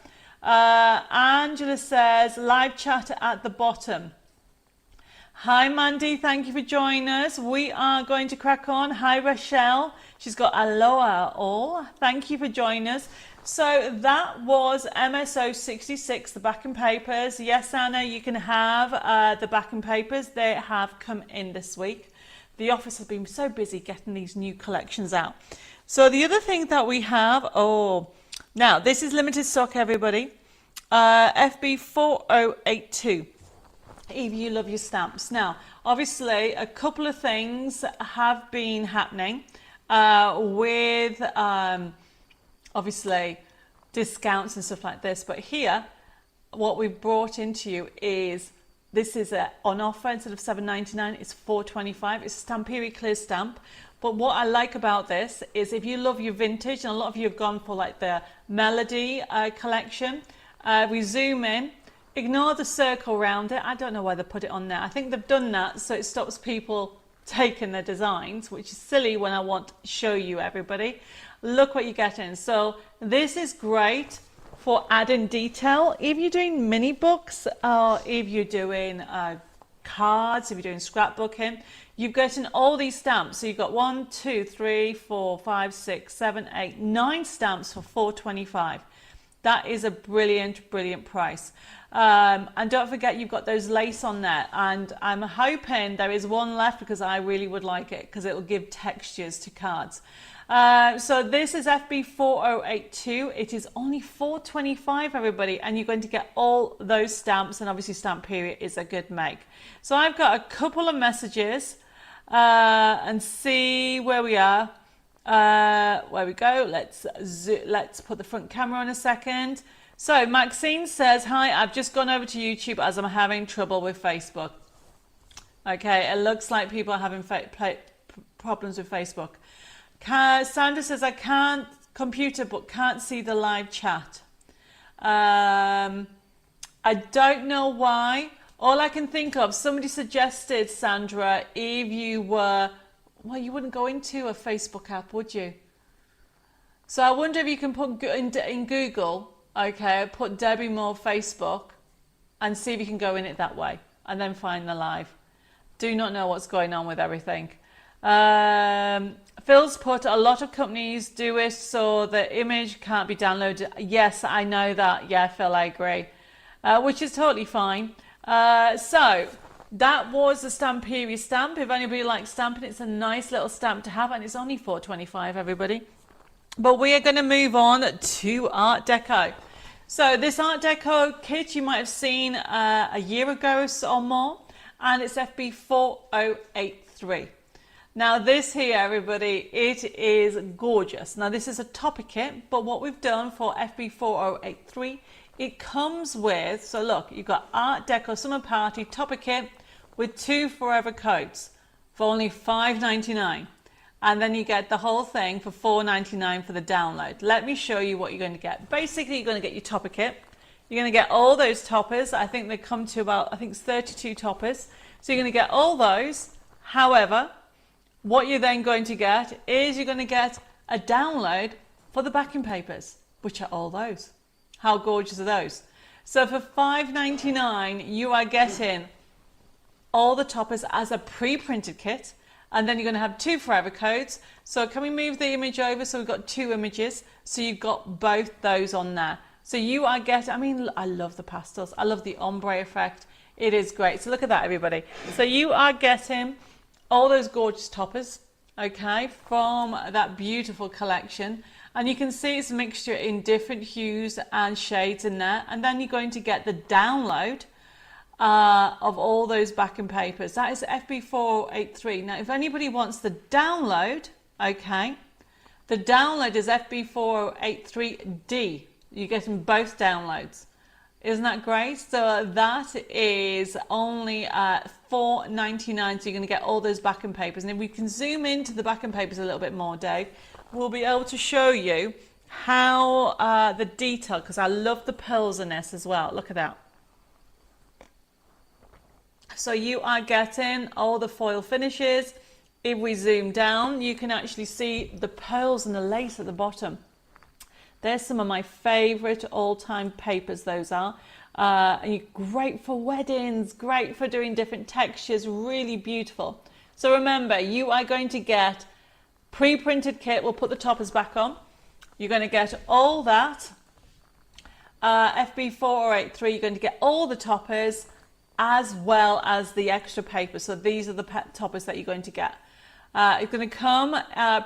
Angela says, live chat at the bottom. Hi, Mandy. Thank you for joining us. We are going to crack on. Hi, Rochelle. She's got aloha all. Thank you for joining us. So that was MSO66, the backing papers. Yes, Anna, you can have the backing papers. They have come in this week. The office has been so busy getting these new collections out. So the other thing that we have, now this is limited stock, everybody. FB4082. If you love your stamps. Now, obviously, a couple of things have been happening with obviously discounts and stuff like this. But here, what we've brought into you is this is on offer. Instead of $7.99, it's $4.25. It's a Stampiri clear stamp. But what I like about this is if you love your vintage, and a lot of you have gone for like the Melody collection, we zoom in. Ignore the circle around it. I don't know why they put it on there. I think they've done that so it stops people taking their designs, which is silly when I want to show you everybody. Look what you're getting. So this is great for adding detail. If you're doing mini books, or if you're doing cards, if you're doing scrapbooking, you're getting all these stamps. So you've got 1, 2, 3, 4, 5, 6, 7, 8, 9 stamps for $4.25. That is a brilliant, brilliant price. And don't forget you've got those lace on there, and I'm hoping there is one left because I really would like it because it will give textures to cards. So this is FB4082. It is only $4.25, everybody, and you're going to get all those stamps, and obviously Stampiri is a good make. So I've got a couple of messages and see where we are. Where we go. Let's put the front camera on a second. So Maxine says, hi, I've just gone over to YouTube as I'm having trouble with Facebook. Okay, it looks like people are having problems with Facebook. Sandra says, I can't computer but can't see the live chat. I don't know why. All I can think of, somebody suggested, Sandra, if you were, well, you wouldn't go into a Facebook app, would you? So I wonder if you can put in Google, okay, put Debbie Moore Facebook and see if you can go in it that way and then find the live. Do not know what's going on with everything. Phil's put, a lot of companies do it so the image can't be downloaded. Yes, I know that. Yeah, Phil, I agree. Which is totally fine. So that was the Stamperia stamp. If anybody likes stamping, it's a nice little stamp to have, and it's only $4.25, everybody. But we are going to move on to Art Deco. So this Art Deco kit you might have seen a year ago or more, and it's FB4083. Now this here, everybody, it is gorgeous. Now this is a topper kit, but what we've done for FB4083, it comes with, so look, you've got Art Deco Summer Party topper kit with 2 forever coats for only $5.99. And then you get the whole thing for $4.99 for the download. Let me show you what you're going to get. Basically, you're going to get your topper kit. You're going to get all those toppers. I think they come to about, I think it's 32 toppers. So you're going to get all those. However, what you're then going to get is you're going to get a download for the backing papers, which are all those. How gorgeous are those? So for $5.99, you are getting all the toppers as a pre-printed kit. And then you're going to have 2 forever codes. So can we move the image over? So we've got 2 images. So you've got both those on there. So you are getting, I mean, I love the pastels. I love the ombre effect. It is great. So look at that, everybody. So you are getting all those gorgeous toppers, okay, from that beautiful collection. And you can see it's a mixture in different hues and shades in there. And then you're going to get the download of all those backing papers. That is FB4083. Now, if anybody wants the download, okay, the download is FB4083D. You're getting both downloads. Isn't that great? So that is only $4.99. So you're going to get all those backing papers. And if we can zoom into the backing papers a little bit more, Dave, we'll be able to show you how the detail, because I love the pearls in this as well. Look at that. So you are getting all the foil finishes. If we zoom down, you can actually see the pearls and the lace at the bottom. There's some of my favorite all-time papers, those are. Great for weddings, great for doing different textures, really beautiful. So remember, you are going to get pre-printed kit. We'll put the toppers back on. You're going to get all that. FB4083, you're going to get all the toppers, as well as the extra paper. So these are the toppers that you're going to get. It's going to come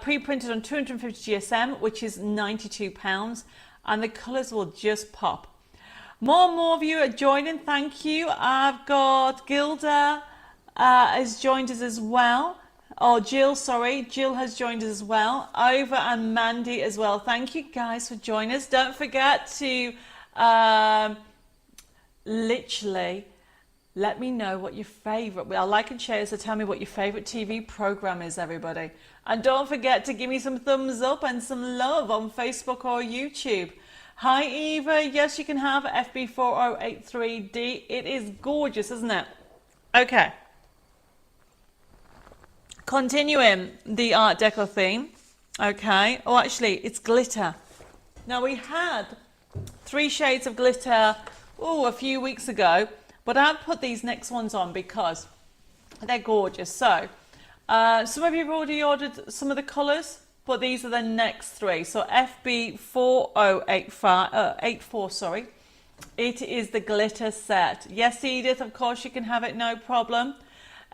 pre-printed on 250 GSM, which is £92, and the colours will just pop. More and more of you are joining. Thank you. I've got Gilda has joined us as well. Oh, Jill, sorry. Jill has joined us as well. Ova and Mandy as well. Thank you guys for joining us. Don't forget to literally let me know what your favourite, well, like and share, so tell me what your favourite TV programme is, everybody. And don't forget to give me some thumbs up and some love on Facebook or YouTube. Hi, Eva. Yes, you can have FB4083D. It is gorgeous, isn't it? Okay. Continuing the Art Deco theme. Okay. Oh, actually, it's glitter. Now, we had 3 shades of glitter, a few weeks ago. But I've put these next ones on because they're gorgeous. So some of you have already ordered some of the colours, but these are the next 3. So FB4084, sorry. It is the glitter set. Yes, Edith, of course you can have it, no problem.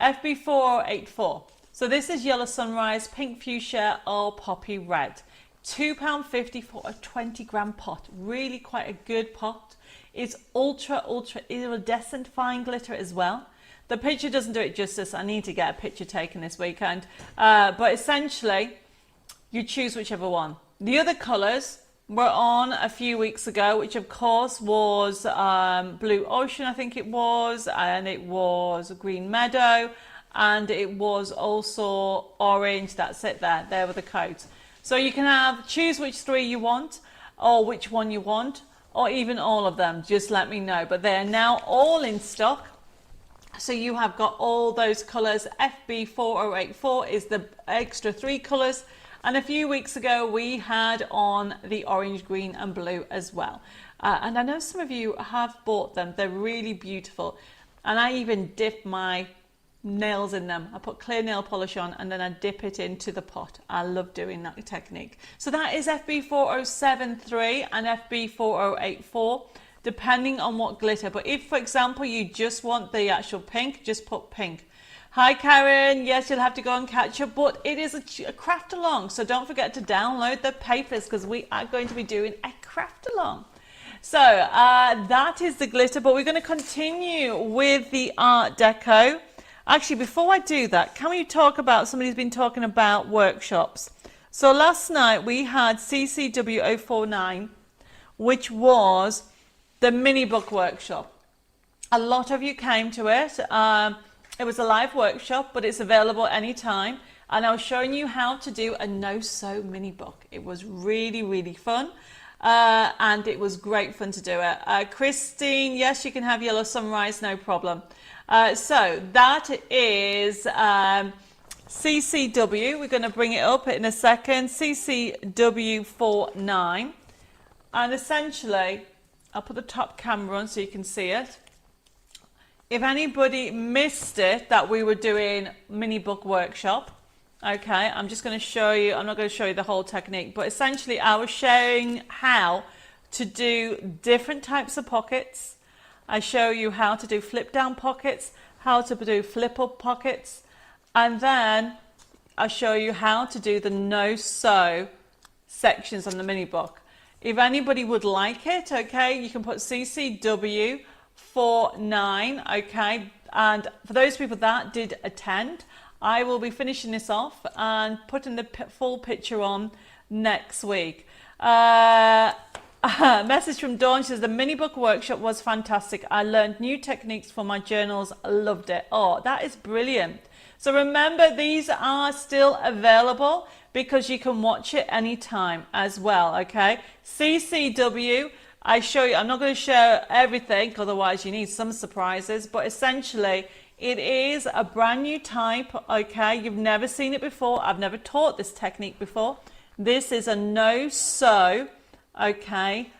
FB4084. So this is Yellow Sunrise, Pink Fuchsia, or Poppy Red. £2.50 for a 20-gram pot. Really quite a good pot. It's ultra iridescent fine glitter as well. The picture doesn't do it justice. I need to get a picture taken this weekend. But essentially, you choose whichever one. The other colours were on a few weeks ago, which of course was Blue Ocean, I think it was, and it was Green Meadow, and it was also Orange. That's it there. There were the codes. So you can choose which 3 you want, or which one you want, or even all of them. Just let me know. But they're now all in stock. So you have got all those colours. FB4084 is the extra 3 colours. And a few weeks ago, we had on the orange, green and blue as well. And I know some of you have bought them. They're really beautiful. And I even dip my nails in them. I put clear nail polish on and then I dip it into the pot. I love doing that technique. So that is FB4073 and FB4084. depending on what glitter. But if, for example, you just want the actual pink, just put pink. Hi Karen, yes, you'll have to go and catch up, but it is a craft along, so don't forget to download the papers because we are going to be doing a craft along. So that is the glitter, but we're going to continue with the Art Deco. Actually, before I do that, can we talk about, somebody's been talking about workshops. So last night we had CCW049, which was the mini book workshop. A lot of you came to it. It was a live workshop, but it's available anytime. And I was showing you how to do a no-sew mini book. It was really, really fun. And it was great fun to do it. Christine, yes, you can have Yellow Sunrise, no problem. So that is CCW. We're going to bring it up in a second. CCW49. And essentially, I'll put the top camera on so you can see it. If anybody missed it, that we were doing mini book workshop, okay, I'm just going to show you, I'm not going to show you the whole technique, but essentially I was showing how to do different types of pockets. I show you how to do flip down pockets, how to do flip up pockets, and then I show you how to do the no sew sections on the mini book. If anybody would like it, okay, you can put CCW49, okay, and for those people that did attend, I will be finishing this off and putting the full picture on next week. Message from Dawn, she says the mini book workshop was fantastic. I learned new techniques for my journals. I loved it. Oh, that is brilliant. So remember, these are still available because you can watch it anytime as well, okay? CCW, I show you, I'm not going to share everything, otherwise you need some surprises, but essentially it is a brand new type, okay? You've never seen it before. I've never taught this technique before. This is a no-sew, okay,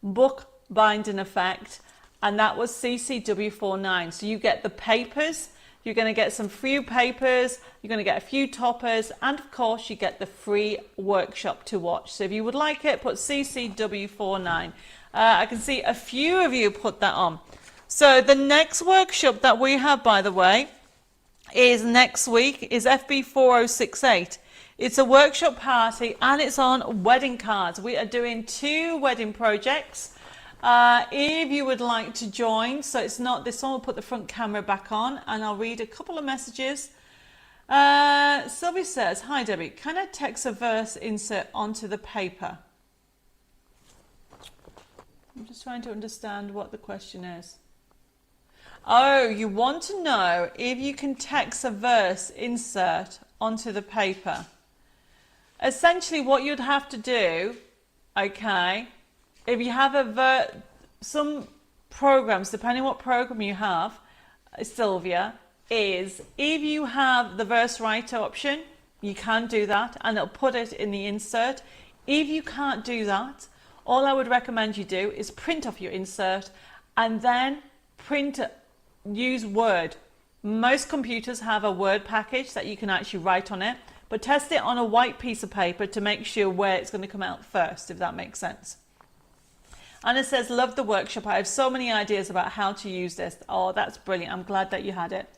book binding effect, and that was CCW49. So you get the papers, you're going to get some free papers, you're going to get a few toppers, and of course you get the free workshop to watch. So if you would like it, put CCW49. I can see a few of you put that on. So the next workshop that we have, by the way, is next week, is FB4068. It's a workshop party and it's on wedding cards. We are doing 2 wedding projects. If you would like to join, so it's not this one, we'll put the front camera back on and I'll read a couple of messages. Sylvie says, hi Debbie, can I text a verse insert onto the paper? I'm just trying to understand what the question is. Oh, you want to know if you can text a verse insert onto the paper. Essentially what you'd have to do, okay, if you have some programs, depending what program you have, Sylvia, is if you have the verse writer option, you can do that and it'll put it in the insert. If you can't do that, all I would recommend you do is print off your insert and then use Word. Most computers have a Word package that you can actually write on it, but test it on a white piece of paper to make sure where it's going to come out first, if that makes sense. Anna says, love the workshop. I have so many ideas about how to use this. Oh, that's brilliant. I'm glad that you had it.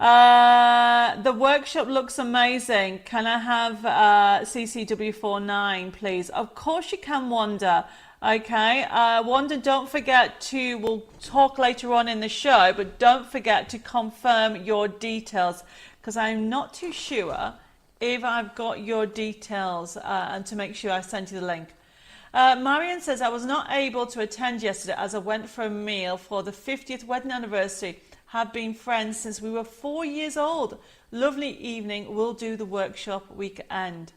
The workshop looks amazing. Can I have CCW49, please? Of course you can, Wanda. Okay, Wanda, don't forget to, we'll talk later on in the show, but don't forget to confirm your details because I'm not too sure if I've got your details and to make sure I sent you the link. Marion says, I was not able to attend yesterday as I went for a meal for the 50th wedding anniversary. Have been friends since we were 4 years old. Lovely evening. We'll do the workshop weekend.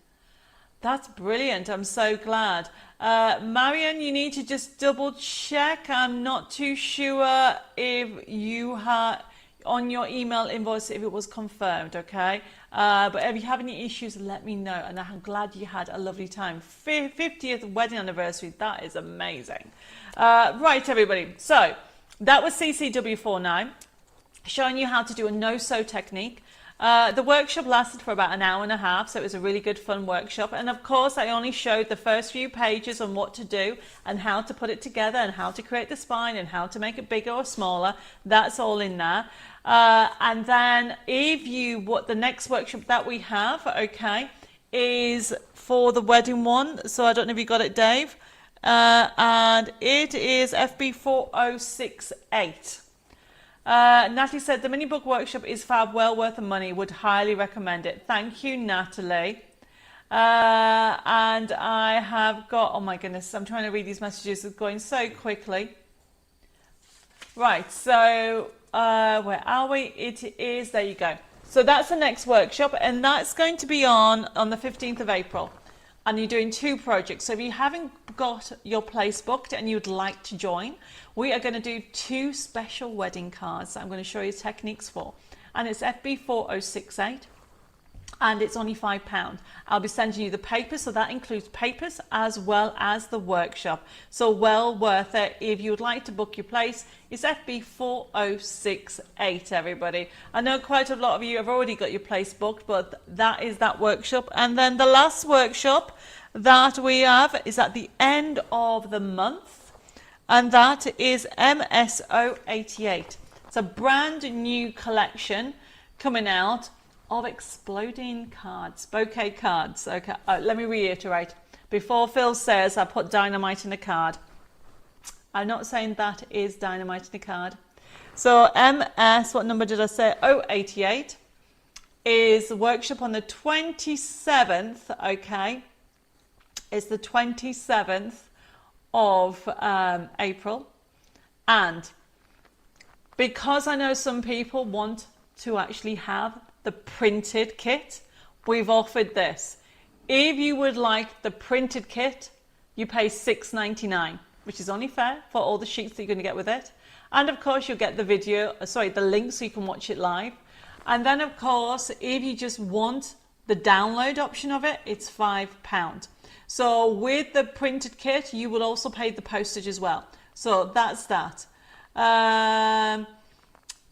That's brilliant. I'm so glad. Marion, you need to just double check. I'm not too sure if you had on your email invoice if it was confirmed, okay? But if you have any issues, let me know. And I'm glad you had a lovely time. 50th wedding anniversary. That is amazing. Right, everybody. So that was CCW49, showing you how to do a no-sew technique. The workshop lasted for about an hour and a half, so it was a really good fun workshop. And of course, I only showed the first few pages on what to do and how to put it together and how to create the spine and how to make it bigger or smaller. That's all in there. And then what the next workshop that we have, okay, is for the wedding one. So I don't know if you got it, Dave. And it is FB 4068. Natalie said the mini book workshop is fab, well worth the money, would highly recommend it. Thank you, Natalie. And I have got, oh my goodness, I'm trying to read these messages, it's going so quickly. Right, so where are we? It is, there you go. So that's the next workshop, and that's going to be on the 15th of April. And you're doing 2 projects. So if you haven't got your place booked and you'd like to join, we are going to do 2 special wedding cards that I'm going to show you techniques for. And it's FB 4068 and it's only £5. I'll be sending you the papers, so that includes papers as well as the workshop. So well worth it. If you would like to book your place, it's FB 4068, everybody. I know quite a lot of you have already got your place booked, but that is that workshop. And then the last workshop that we have is at the end of the month, and that is MSO 88. It's a brand new collection coming out of exploding cards, bouquet cards. Okay, let me reiterate. Before Phil says I put dynamite in a card, I'm not saying that is dynamite in a card. So MS, what number did I say? 088 is the workshop on the 27th, okay? It's the 27th of April. And because I know some people want to actually have the printed kit, we've offered this. If you would like the printed kit, you pay $6.99, which is only fair for all the sheets that you're going to get with it. And of course, you'll get the video, the link so you can watch it live. And then of course, if you just want the download option of it, it's £5. So with the printed kit, you will also pay the postage as well. So that's that.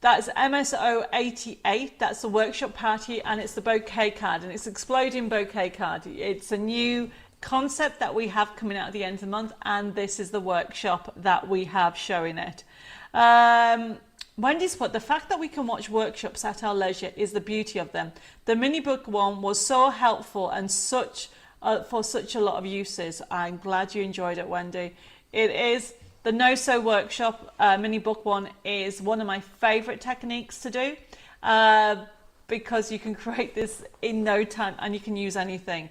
That's MSO 88, that's the workshop party, and it's the bouquet card, and it's exploding bouquet card. It's a new concept that we have coming out at the end of the month, and this is the workshop that we have showing it. Wendy's put, the fact that we can watch workshops at our leisure is the beauty of them. The mini book one was so helpful and for such a lot of uses. I'm glad you enjoyed it, Wendy. It is. The no-sew workshop mini book one is one of my favorite techniques to do because you can create this in no time and you can use anything.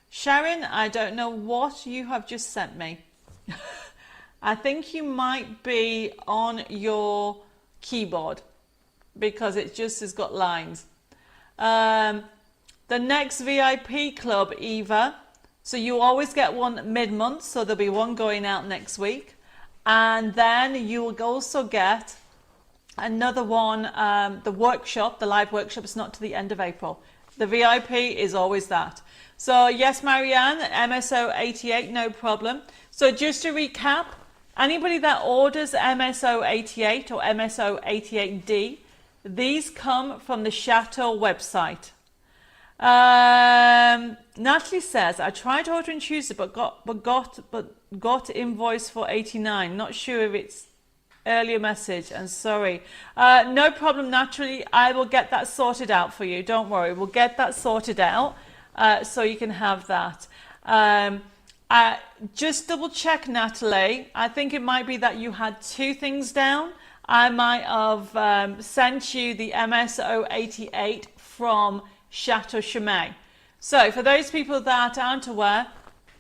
Sharon, I don't know what you have just sent me. I think you might be on your keyboard because it just has got lines. The next VIP club, Eva, so you always get one mid-month, so there'll be one going out next week. And then you will also get another one, the workshop, the live workshop is not to the end of April. The VIP is always that. So yes, Marianne, MSO 88, no problem. So just to recap, anybody that orders MSO 88 or MSO 88D, these come from the Chateau website. Natalie says, I tried ordering Tuesday but got invoice for 89. Not sure if it's earlier message, and sorry. No problem, Natalie. I will get that sorted out for you. Don't worry, we'll get that sorted out so you can have that. Just double check, Natalie. I think it might be that you had 2 things down. I might have sent you the MSO 88 from Chateau Chimay. So for those people that aren't aware,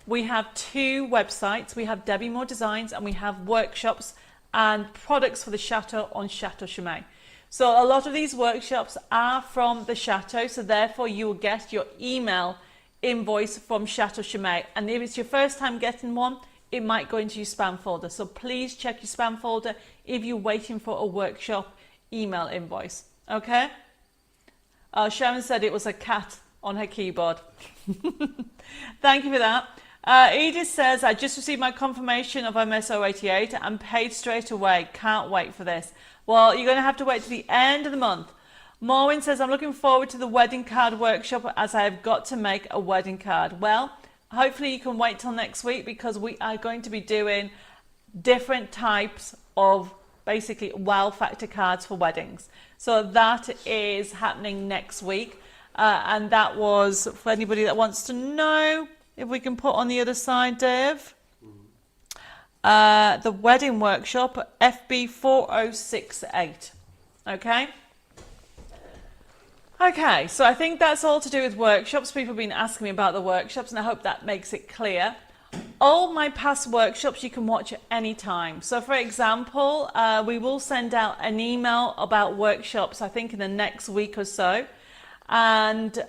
we have 2 websites. We have Debbie Moore Designs and we have workshops and products for the Chateau on Chateau Chimay. So a lot of these workshops are from the Chateau, so therefore you will get your email invoice from Chateau Chimay. And if it's your first time getting one, it might go into your spam folder. So please check your spam folder if you're waiting for a workshop email invoice. Okay? Sharon said it was a cat on her keyboard. Thank you for that. Edith says, I just received my confirmation of MSO 88 and paid straight away. Can't wait for this. Well, you're going to have to wait to the end of the month. Maureen says, I'm looking forward to the wedding card workshop as I have got to make a wedding card. Well, hopefully you can wait till next week because we are going to be doing different types of basically wow factor cards for weddings. So that is happening next week. And that was, for anybody that wants to know, if we can put on the other side, Dave, the wedding workshop, FB 4068. Okay. Okay, so I think that's all to do with workshops. People have been asking me about the workshops, and I hope that makes it clear. All my past workshops you can watch at any time. So for example, we will send out an email about workshops, I think in the next week or so. And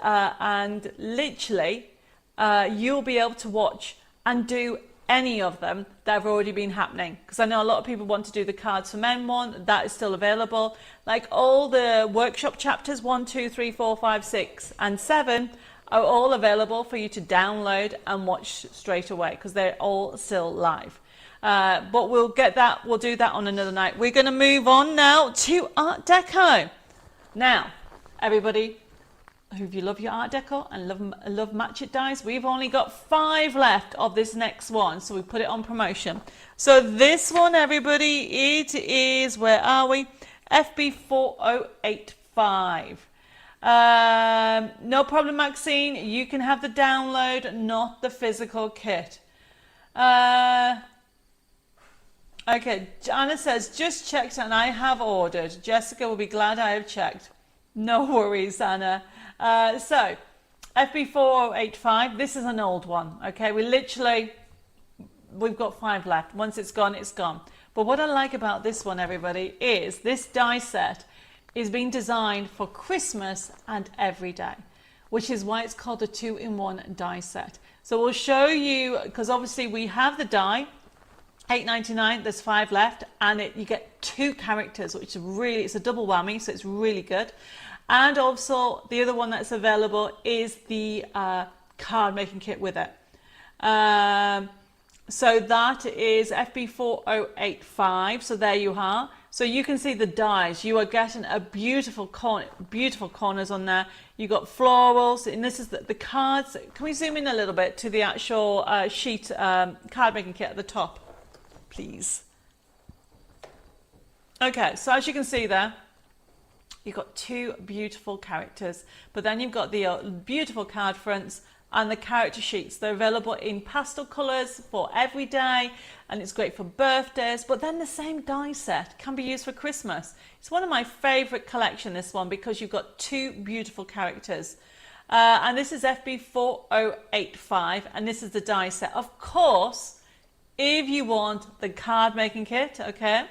literally, you'll be able to watch and do any of them that have already been happening. Because I know a lot of people want to do the cards for men one, that is still available. Like all the workshop chapters 1, 2, 3, 4, 5, 6 and 7 are all available for you to download and watch straight away because they're all still live. But we'll do that on another night. We're going to move on now to Art Deco. Now, everybody, if you love your Art Deco and love Match It dies, we've only got 5 left of this next one, so we put it on promotion. So this one, everybody, it is, where are we? FB 4085. No problem, Maxine. You can have the download, not the physical kit. Okay, Anna says, just checked and I have ordered. Jessica will be glad I have checked. No worries, Anna. So, FB 4085, this is an old one, okay? We've got 5 left. Once it's gone, it's gone. But what I like about this one, everybody, is this die set is being designed for Christmas and every day, which is why it's called a 2-in-1 die set. So we'll show you, because obviously we have the die, $8.99, there's 5 left, and you get 2 characters, which is really, it's a double whammy, so it's really good. And also the other one that's available is the card making kit with it. So that is FB 4085. So there you are. So you can see the dies. You are getting a beautiful corners on there. You got florals, and this is the cards. Can we zoom in a little bit to the actual sheet card making kit at the top, please? Okay, so as you can see there, you've got 2 beautiful characters, but then you've got the beautiful card fronts and the character sheets. They're available in pastel colours for every day, and it's great for birthdays, but then the same die set can be used for Christmas. It's one of my favourite collection, this one, because you've got 2 beautiful characters. And this is FB 4085, and this is the die set. Of course, if you want the card making kit, okay,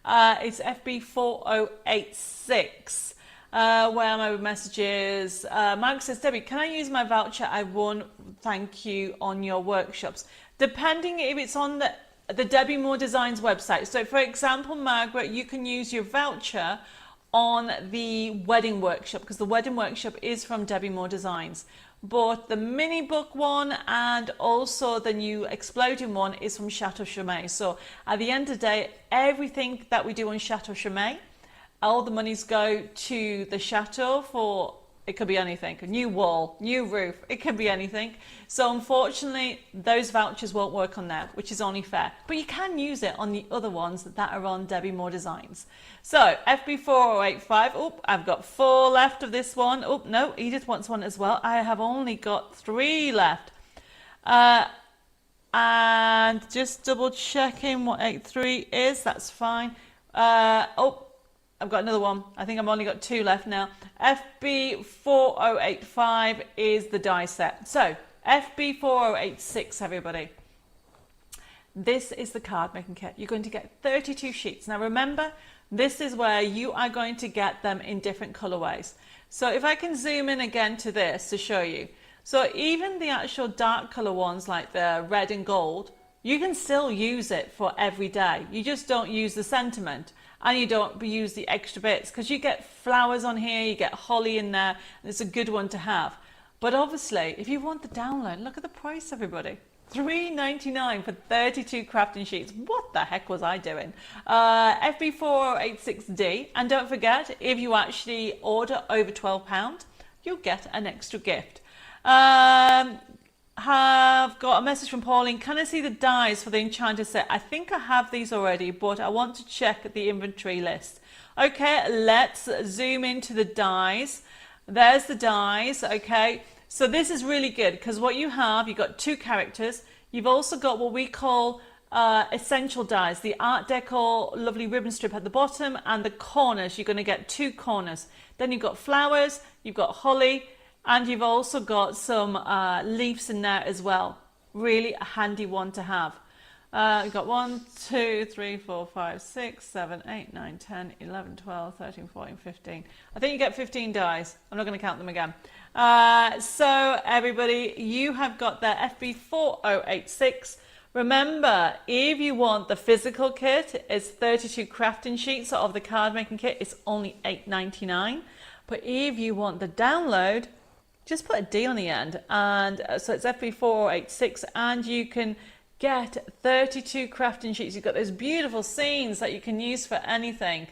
it's FB 4086. Where are my messages? Mark says, Debbie, can I use my voucher I won, thank you, on your workshops? Depending if it's on the Debbie Moore Designs website. So for example, Margaret, you can use your voucher on the wedding workshop, because the wedding workshop is from Debbie Moore Designs. But the mini book one and also the new exploding one is from Chateau Chimay. So at the end of the day, everything that we do on Chateau Chimay, all the monies go to the chateau for, it could be anything, a new wall, new roof, it could be anything. So unfortunately, those vouchers won't work on there, which is only fair. But you can use it on the other ones that are on Debbie Moore Designs. So FB 4085, oh, I've got 4 left of this one. Oh, no, Edith wants one as well. I have only got 3 left. And just double checking what 83 is, that's fine. Oh, I've got another one. I think I've only got 2 left now. FB 4085 is the die set. So FB 4086, everybody. This is the card making kit. You're going to get 32 sheets. Now remember, this is where you are going to get them in different colorways. So if I can zoom in again to this to show you. So even the actual dark color ones like the red and gold, you can still use it for every day. You just don't use the sentiment. And you don't use the extra bits, because you get flowers on here, you get holly in there, and it's a good one to have. But obviously, if you want the download, look at the price, everybody. $3.99 for 32 crafting sheets. What the heck was I doing? FB4086D. And don't forget, if you actually order over £12, you'll get an extra gift. Have got a message from Pauline. Can I see the dies for the enchanter set? I think I have these already, but I want to check the inventory list. Okay, let's zoom into the dies. There's the dies. Okay, so this is really good because what you've got two characters. You've also got what we call essential dies, the Art Deco lovely ribbon strip at the bottom, and the corners. You're going to get two corners. Then you've got flowers, you've got holly, and you've also got some leaves in there as well. Really a handy one to have. You've got 1, 2, 3, 4, 5, 6, 7, 8, 9, 10, 11, 12, 13, 14, 15. I think you get 15 dies. I'm not going to count them again. So everybody, you have got the FB4086. Remember, if you want the physical kit, it's 32 crafting sheets of the card making kit. It's only $8.99. But if you want the download, just put a D on the end. And so it's FB4086, and you can get 32 crafting sheets. You've got those beautiful scenes that you can use for anything.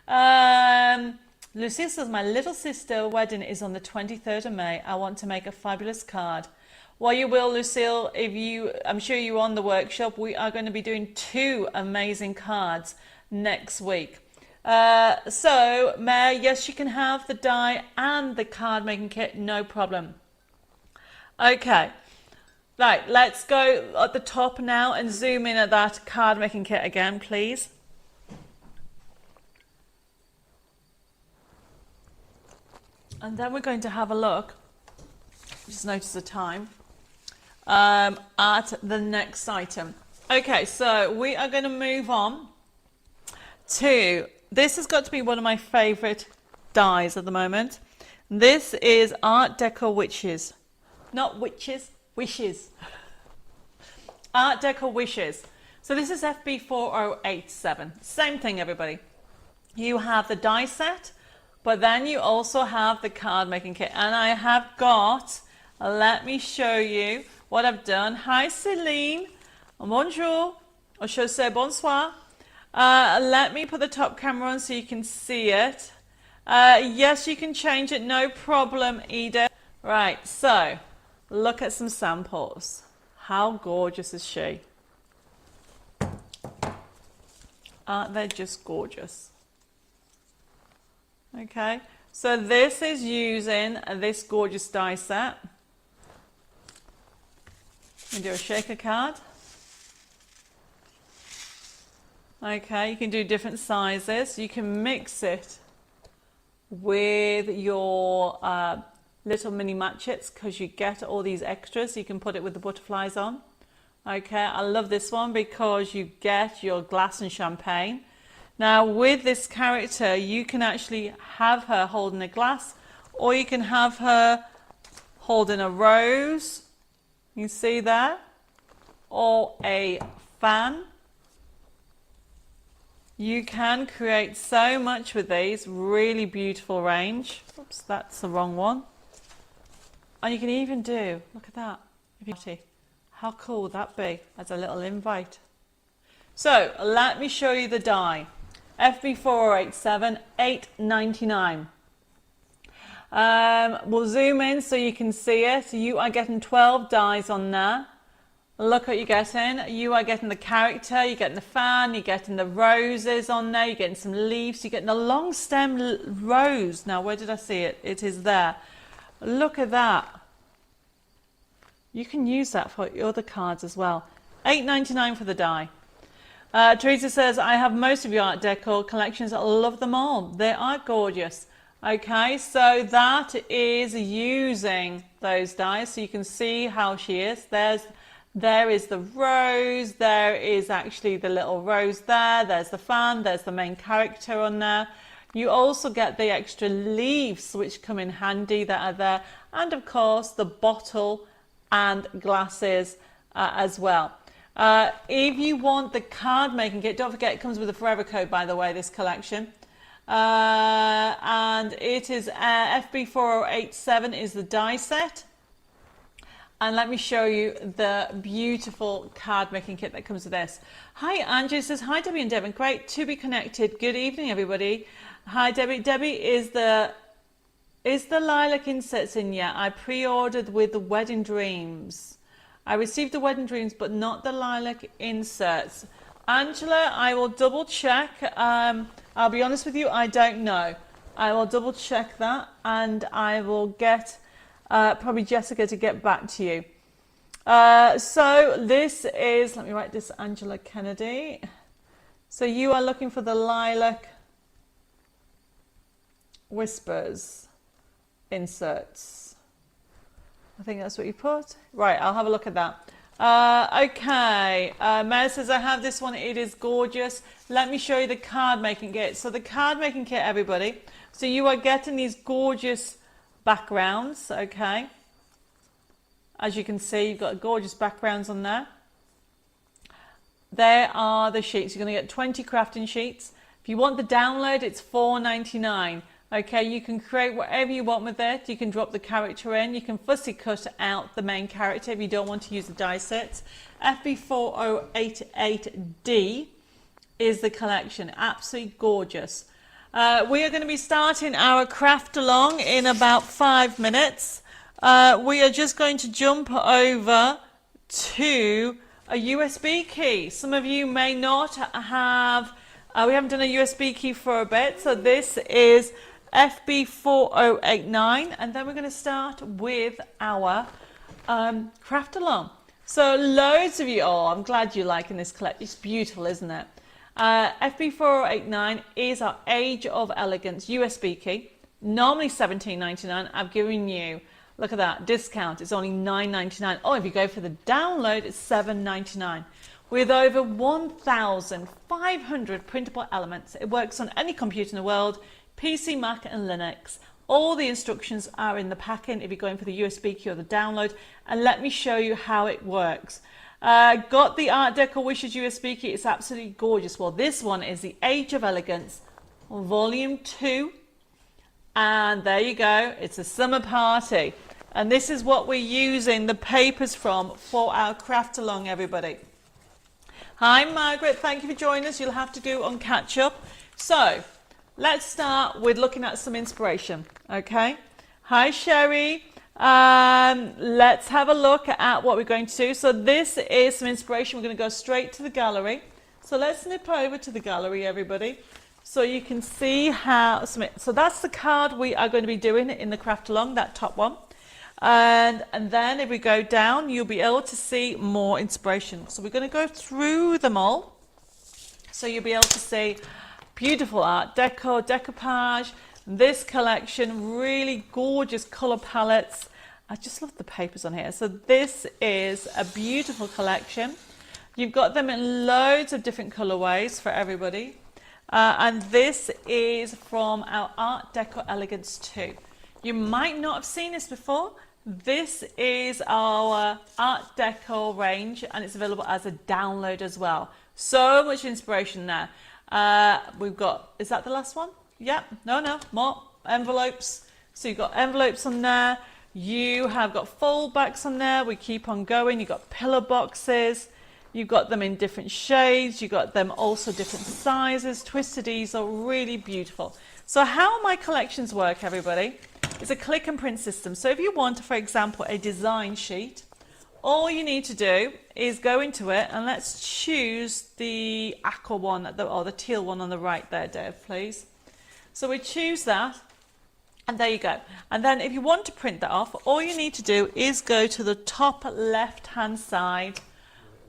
Lucia says, my little sister wedding is on the 23rd of May. I want to make a fabulous card. Well, you will, Lucille. I'm sure you're on the workshop. We are going to be doing 2 amazing cards next week. So, Mare, yes, you can have the die and the card making kit, no problem. Okay, right, let's go at the top now and zoom in at that card making kit again, please. And then we're going to have a look, just notice the time, at the next item. Okay, so we are going to move on to, this has got to be one of my favorite dies at the moment. This is Art Deco Witches. Not witches, wishes. Art Deco Wishes. So this is FB4087. Same thing, everybody. You have the die set, but then you also have the card making kit. And I have got, let me show you what I've done. Hi, Celine. Bonjour. Or je sais bonsoir. Let me put the top camera on so you can see it. Yes, you can change it, no problem, Edith. Right, so look at some samples. How gorgeous is she? Aren't they just gorgeous? Okay, so this is using this gorgeous die set. We do a shaker card. Okay, you can do different sizes. You can mix it with your little mini matchets because you get all these extras. You can put it with the butterflies on. Okay, I love this one because you get your glass and champagne. Now with this character, you can actually have her holding a glass, or you can have her holding a rose. You see there? Or a fan. You can create so much with these, really beautiful range. Oops, that's the wrong one. And you can even do, look at that. How cool would that be as a little invite? So let me show you the die. FB4087, $8.99. We'll zoom in so you can see it. You are getting 12 dies on there. Look what you're getting. You are getting the character, you're getting the fan, you're getting the roses on there, you're getting some leaves, you're getting a long stem rose. Now, where did I see it? It is there. Look at that. You can use that for your other cards as well. $8.99 for the die. Teresa says, I have most of your Art Deco collections. I love them all. They are gorgeous. Okay, so that is using those dies. So you can see how she is. There is the rose. There is actually the little rose there. There's the fan. There's the main character on there. You also get the extra leaves which come in handy that are there. And of course, the bottle and glasses as well. If you want the card making kit, don't forget it comes with a forever code, by the way, this collection. And it is FB4087 is the die set. and let me show you the beautiful card making kit that comes with this. Hi, Andrew says, hi, Debbie and Devin. Great to be connected. Good evening, everybody. Hi, Debbie. Debbie, is the lilac inserts in yet? I pre-ordered with the Wedding Dreams. I received the Wedding Dreams, but not the lilac inserts. Angela, I will double check. I'll be honest with you, I don't know. I will double check that, and I will get probably Jessica to get back to you. So this is, let me write this, Angela Kennedy. So you are looking for the lilac whispers inserts. I think that's what you put. Right, I'll have a look at that. Okay, Mary says, I have this one. It is gorgeous. Let me show you the card making kit. So the card making kit, everybody. So you are getting these gorgeous backgrounds, okay? As you can see, you've got gorgeous backgrounds on there. There are the sheets. You're going to get 20 crafting sheets. If you want the download, it's $4.99. Okay, you can create whatever you want with it. You can drop the character in. You can fussy cut out the main character if you don't want to use the die sets. FB4088D is the collection. Absolutely gorgeous. We are going to be starting our craft along in about 5 minutes. We are just going to jump over to a USB key. Some of you may not have, we haven't done a USB key for a bit, so this is FB4089, and then we're going to start with our craft along. So loads of you, oh, I'm glad you're liking this collection. It's beautiful, isn't it? FB4089 is our Age of Elegance USB key. Normally $17.99. I've given you, look at that, discount. It's only $9.99. Oh, if you go for the download, it's $7.99. With over 1,500 printable elements. It works on any computer in the world, PC, Mac and Linux. All the instructions are in the packing if you're going for the USB key or the download. And let me show you how it works. Got the Art Deco Wishes USB key. It's absolutely gorgeous. Well, this one is the Age of Elegance Volume 2. And there you go. It's a summer party. And this is what we're using the papers from for our craft along, everybody. Hi, Margaret. Thank you for joining us. You'll have to go on catch up. So let's start with looking at some inspiration. Okay. Hi, Sherry. Let's have a look at what we're going to do. So this is some inspiration. We're going to go straight to the gallery. So let's nip over to the gallery, everybody, so you can see how. So that's the card we are going to be doing in the craft along, that top one. And then if we go down, you'll be able to see more inspiration. So we're going to go through them all. So you'll be able to see beautiful Art Deco, decoupage, this collection, really gorgeous color palettes. I just love the papers on here. So this is a beautiful collection. You've got them in loads of different colorways for everybody. And this is from our Art Deco Elegance 2. You might not have seen this before. This is our Art Deco range, and it's available as a download as well. So much inspiration there. We've got, is that the last one? Yep. No, more envelopes. So you've got envelopes on there. You have got fold backs on there. We keep on going. You've got pillow boxes. You've got them in different shades. You've got them also different sizes. Twisted easel, really beautiful. So how my collections work, everybody, is a click and print system. So if you want, for example, a design sheet, all you need to do is go into it, and let's choose the aqua one, or the teal one on the right there, Dave, please. So we choose that, and there you go. And then if you want to print that off, all you need to do is go to the top left-hand side,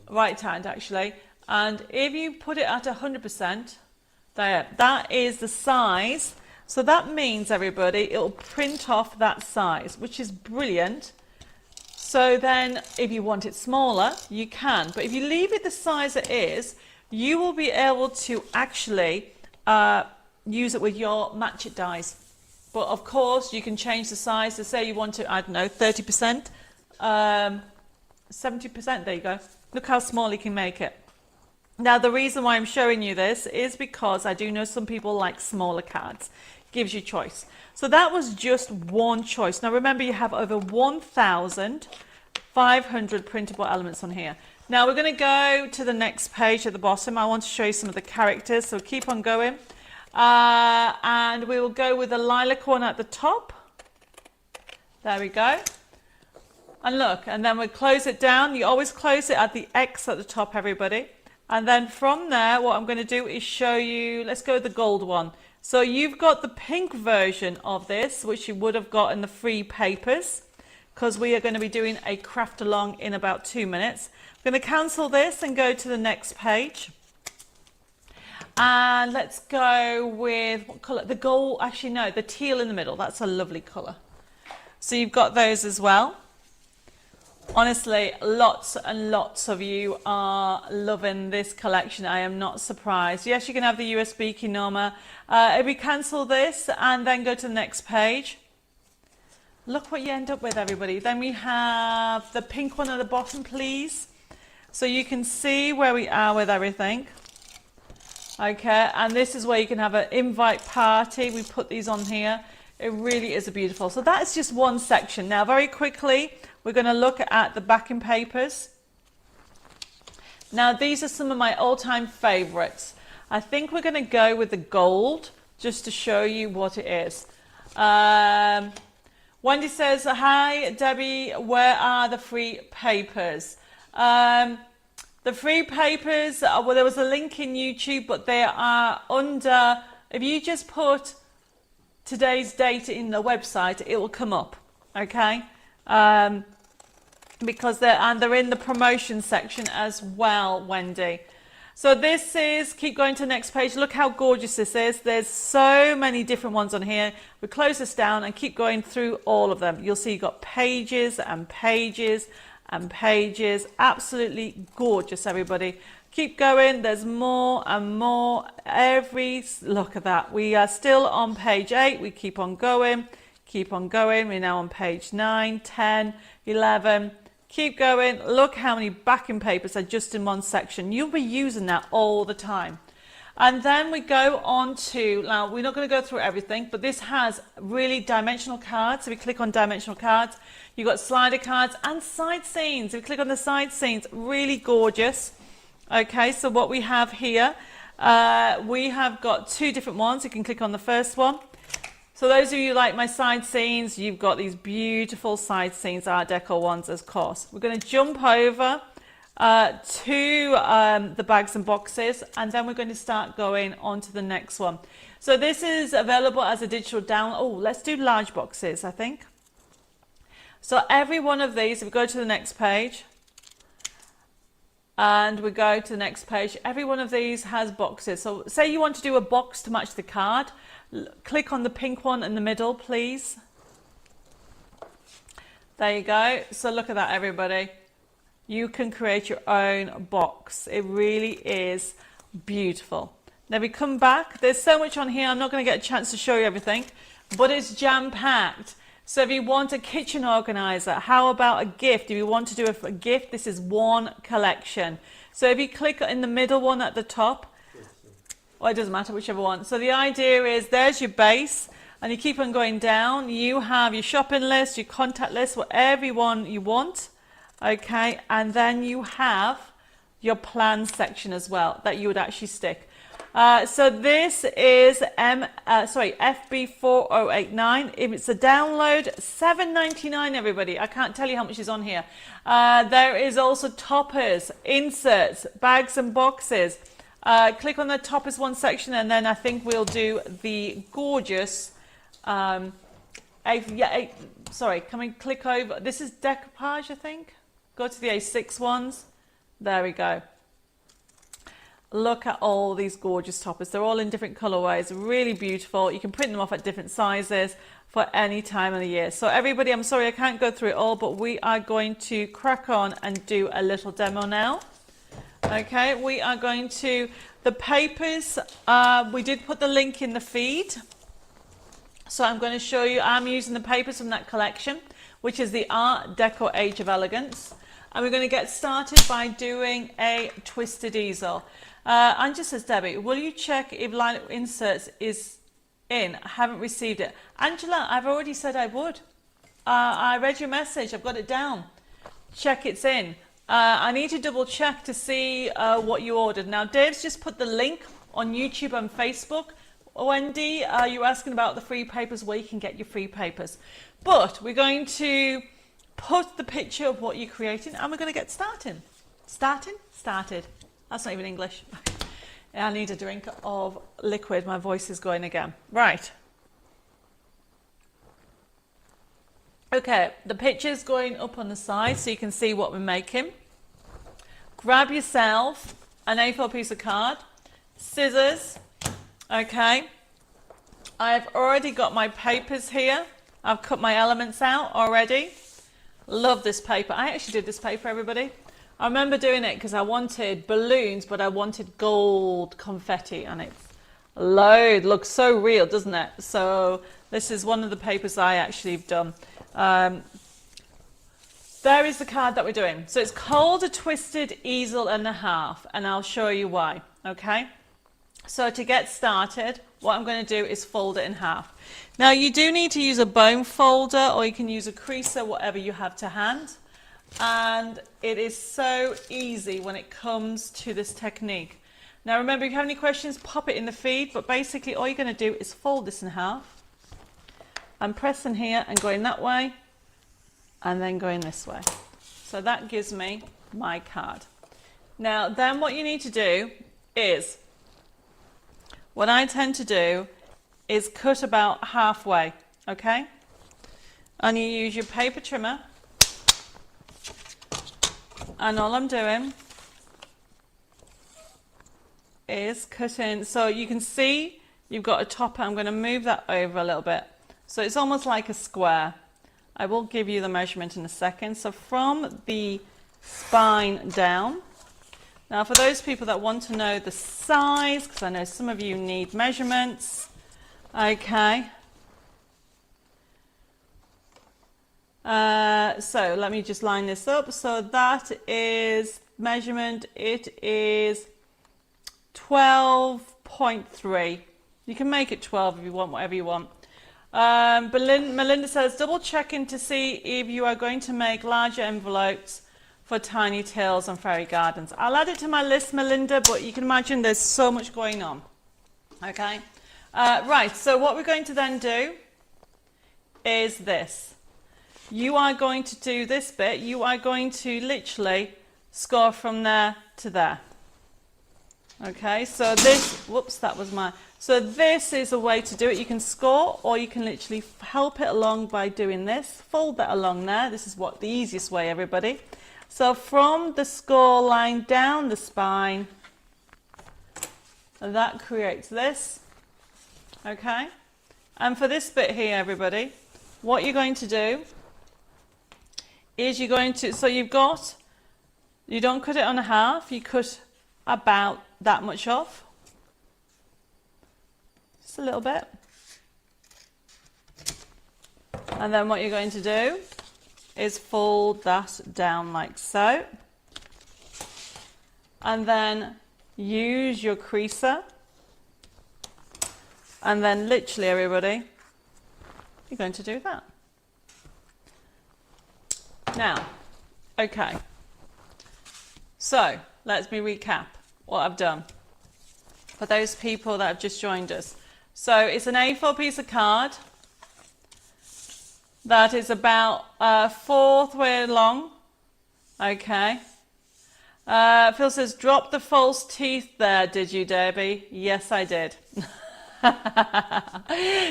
right hand actually, and if you put it at 100%, there, that is the size. So that means, everybody, it'll print off that size, which is brilliant. So then if you want it smaller, you can. But if you leave it the size it is, you will be able to actually use it with your match it dies. But of course, you can change the size to say you want to, I don't know, 30%, 70%, there you go. Look how small you can make it. Now, the reason why I'm showing you this is because I do know some people like smaller cards. Gives you choice. So that was just one choice. Now remember, you have over 1,000 500 printable elements on here. Now we're going to go to the next page at the bottom. I want to show you some of the characters, so keep on going. And we will go with the lilac one at the top. There we go. And look, and then we'll close it down. You always close it at the X at the top, everybody. And then from there, what I'm going to do is show you, let's go with the gold one. So you've got the pink version of this, which you would have got in the free papers, because we are going to be doing a craft along in about 2 minutes. I'm going to cancel this and go to the next page. And let's go with, what colour? The gold, actually no, the teal in the middle. That's a lovely colour. So you've got those as well. Honestly, lots and lots of you are loving this collection. I am not surprised. Yes, you can have the USB key, Norma. If we cancel this and then go to the next page, look what you end up with, everybody. Then we have the pink one at the bottom, please. So you can see where we are with everything. Okay, and this is where you can have an invite party. We put these on here. It really is a beautiful. So that's just one section. Now, very quickly, we're going to look at the backing papers. Now, these are some of my all-time favorites. I think we're going to go with the gold just to show you what it is. Wendy says, hi, Debbie, where are the free papers? The free papers, well, there was a link in YouTube, but they are under, if you just put today's date in the website, it will come up, okay? Because they're in the promotion section as well, Wendy. So this is, keep going to the next page. Look how gorgeous this is. There's so many different ones on here. We close this down and keep going through all of them. You'll see you've got pages and pages and pages. Absolutely gorgeous, everybody. Keep going. There's more and more. Look at that. We are still on page 8. We keep on going. Keep on going. We're now on page 9, 10, 11. Keep going. Look how many backing papers are just in one section. You'll be using that all the time. And then we go on to, now we're not going to go through everything, but this has really dimensional cards. So we click on dimensional cards. You've got slider cards and side scenes. If we click on the side scenes, really gorgeous. Okay, so what we have here, we have got 2 different ones. You can click on the first one. So those of you who like my side scenes, you've got these beautiful side scenes, Art Deco ones, of course. We're going to jump over to the bags and boxes, and then we're going to start going on to the next one. So this is available as a digital download. Oh, let's do large boxes, I think. So every one of these, if we go to the next page, and we go to the next page, every one of these has boxes. So say you want to do a box to match the card, click on the pink one in the middle, please. There you go. So look at that, everybody. You can create your own box. It really is beautiful. Now we come back. There's so much on here. I'm not going to get a chance to show you everything, but it's jam-packed. So if you want a kitchen organizer, how about a gift? If you want to do a gift, this is one collection. So if you click in the middle one at the top, well, it doesn't matter, whichever one. So the idea is there's your base, and you keep on going down. You have your shopping list, your contact list, whatever one you want. Okay, and then you have your plan section as well that you would actually stick. So this is FB4089. If it's a download, $7.99, everybody. I can't tell you how much is on here. There is also toppers, inserts, bags and boxes. Click on the toppers one section, and then I think we'll do the gorgeous. Sorry, can we click over? This is decoupage, I think. Go to the A6 ones. There we go. Look at all these gorgeous toppers. They're all in different colorways, really beautiful. You can print them off at different sizes for any time of the year. So everybody, I'm sorry I can't go through it all, but we are going to crack on and do a little demo now. Okay, we are going to, the papers, we did put the link in the feed. So I'm going to show you, I'm using the papers from that collection, which is the Art Deco Age of Elegance. And we're going to get started by doing a twisted easel. Anja says, Debbie, will you check if line inserts is in? I haven't received it. Angela, I've already said I would. I read your message. I've got it down. check it's in. I need to double check to see what you ordered. Now, Dave's just put the link on YouTube and Facebook. Wendy, you're asking about the free papers, where you can get your free papers. But we're going to put the picture of what you're creating and we're going to get started. Started. That's not even English. I need a drink of liquid. My voice is going again. Right. Okay, the picture's going up on the side so you can see what we're making. Grab yourself an A4 piece of card, scissors. Okay, I've already got my papers here. I've cut my elements out already. Love this paper. I actually did this paper, everybody. I remember doing it because I wanted balloons, but I wanted gold confetti, and it's load. Looks so real, doesn't it? So this is one of the papers I actually have done. There is the card that we're doing. So it's called a twisted easel and a half, and I'll show you why. Okay. So to get started, what I'm going to do is fold it in half. Now you do need to use a bone folder, or you can use a creaser, whatever you have to hand. And it is so easy when it comes to this technique. Now remember, if you have any questions, pop it in the feed, but basically all you're going to do is fold this in half. I'm pressing here and going that way, and then going this way. So that gives me my card. Now then what you need to do is, what I tend to do is cut about halfway, okay? And you use your paper trimmer, and all I'm doing is cutting. So you can see you've got a topper. I'm going to move that over a little bit. So it's almost like a square. I will give you the measurement in a second. So from the spine down. Now for those people that want to know the size, because I know some of you need measurements. Okay. So let me just line this up. So that is measurement. It is 12.3. You can make it 12 if you want, whatever you want. Melinda says, double checking to see if you are going to make larger envelopes for tiny tales and fairy gardens. I'll add it to my list, Melinda, but you can imagine there's so much going on. Okay. Right. So what we're going to then do is this. You are going to do this bit. You are going to literally score from there to there. Okay, so this, whoops, that was my, so this is a way to do it. You can score, or you can literally help it along by doing this. Fold that along there. This is what the easiest way, everybody. So from the score line down the spine, that creates this. Okay, and for this bit here, everybody, what you're going to do is you're going to, so you've got, you don't cut it on a half, you cut about that much off, just a little bit, and then what you're going to do is fold that down like so, and then use your creaser, and then literally, everybody, you're going to do that. Now, okay, so let me recap what I've done for those people that have just joined us. So it's an A4 piece of card that is about 1/4 way long. Okay. Phil says, drop the false teeth there, did you, Debbie? Yes, I did.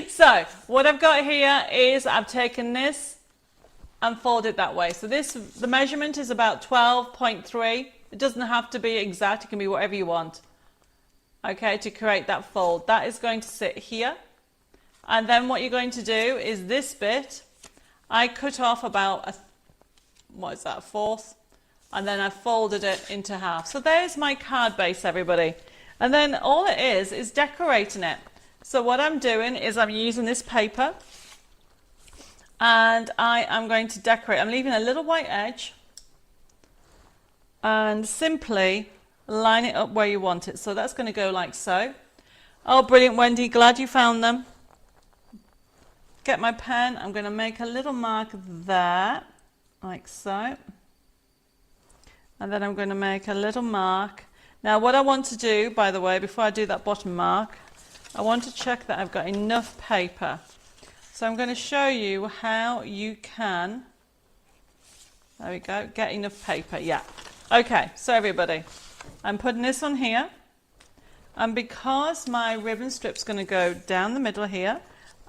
So what I've got here is I've taken this and fold it that way. So this, the measurement is about 12.3. It doesn't have to be exact. It can be whatever you want. Okay, to create that fold. That is going to sit here. And then what you're going to do is this bit, I cut off about a, what is that, 1/4? And then I folded it into half. So there's my card base, everybody. And then all it is decorating it. So what I'm doing is I'm using this paper, and I am going to decorate. I'm leaving a little white edge and simply line it up where you want it. So that's going to go like so. Oh, brilliant, Wendy. Glad you found them. Get my pen. I'm going to make a little mark there, like so. And then I'm going to make a little mark. Now what I want to do, by the way, before I do that bottom mark, I want to check that I've got enough paper. So I'm going to show you how you can, there we go, get enough paper. Yeah. Okay, so everybody, I'm putting this on here. And because my ribbon strip's going to go down the middle here,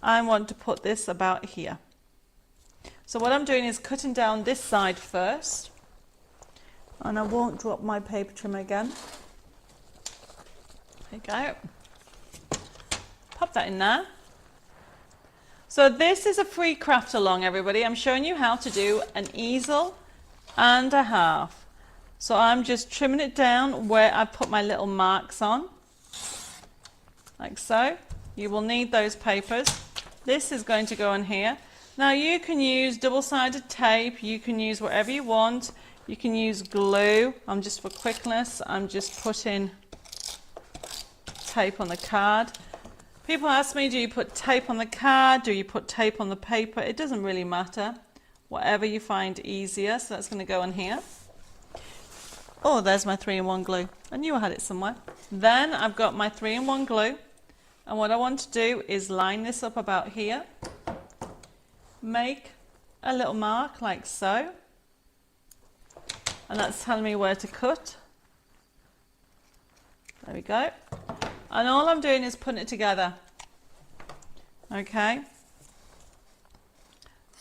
I want to put this about here. So what I'm doing is cutting down this side first. And I won't drop my paper trimmer again. There you go. Pop that in there. So this is a free craft along, everybody. I'm showing you how to do an easel and a half. So I'm just trimming it down where I put my little marks on, like so. You will need those papers. This is going to go on here. Now you can use double-sided tape, you can use whatever you want, you can use glue. I'm just, for quickness, I'm just putting tape on the card. People ask me, do you put tape on the card? Do you put tape on the paper? It doesn't really matter. Whatever you find easier. So that's going to go on here. Oh, there's my 3-in-1 glue. I knew I had it somewhere. Then I've got my 3-in-1 glue. And what I want to do is line this up about here. Make a little mark like so. And that's telling me where to cut. There we go. And all I'm doing is putting it together. Okay.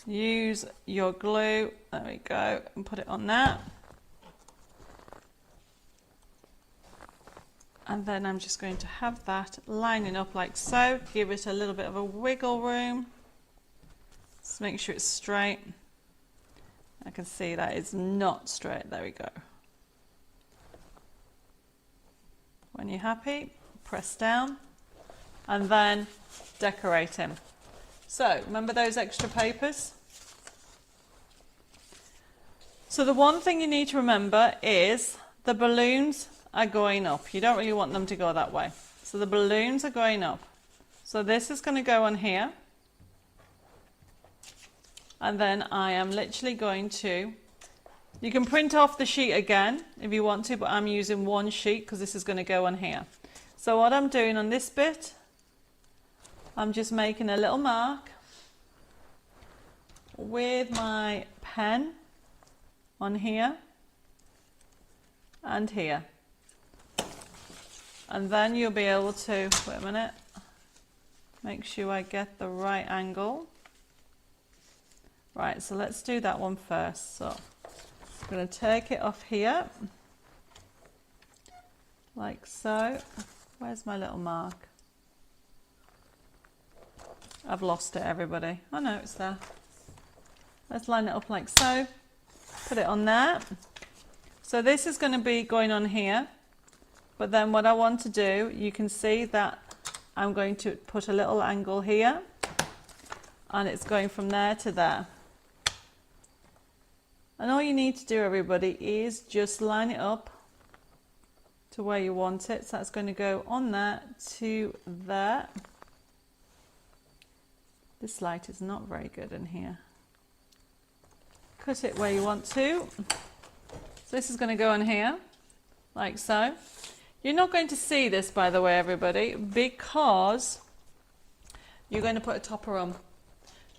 Use your glue. There we go. And put it on that. And then I'm just going to have that lining up like so. Give it a little bit of a wiggle room. Just make sure it's straight. I can see that it's not straight. There we go. When you're happy, press down and then decorate him. So remember those extra papers? So the one thing you need to remember is the balloons are going up. You don't really want them to go that way. So the balloons are going up. So this is going to go on here. And then I am literally going to, you can print off the sheet again if you want to, but I'm using one sheet because this is going to go on here. So what I'm doing on this bit, I'm just making a little mark with my pen on here and here. And then you'll be able to, wait a minute, make sure I get the right angle. Right, so let's do that one first. So I'm going to take it off here, like so. Where's my little mark? I've lost it, everybody. Oh no, it's there. Let's line it up like so. Put it on there. So this is going to be going on here. But then what I want to do, you can see that I'm going to put a little angle here. And it's going from there to there. And all you need to do, everybody, is just line it up to where you want it. So that's going to go on there to there. This light is not very good in here. Cut it where you want to. So this is going to go on here, like so. You're not going to see this, by the way, everybody, because you're going to put a topper on.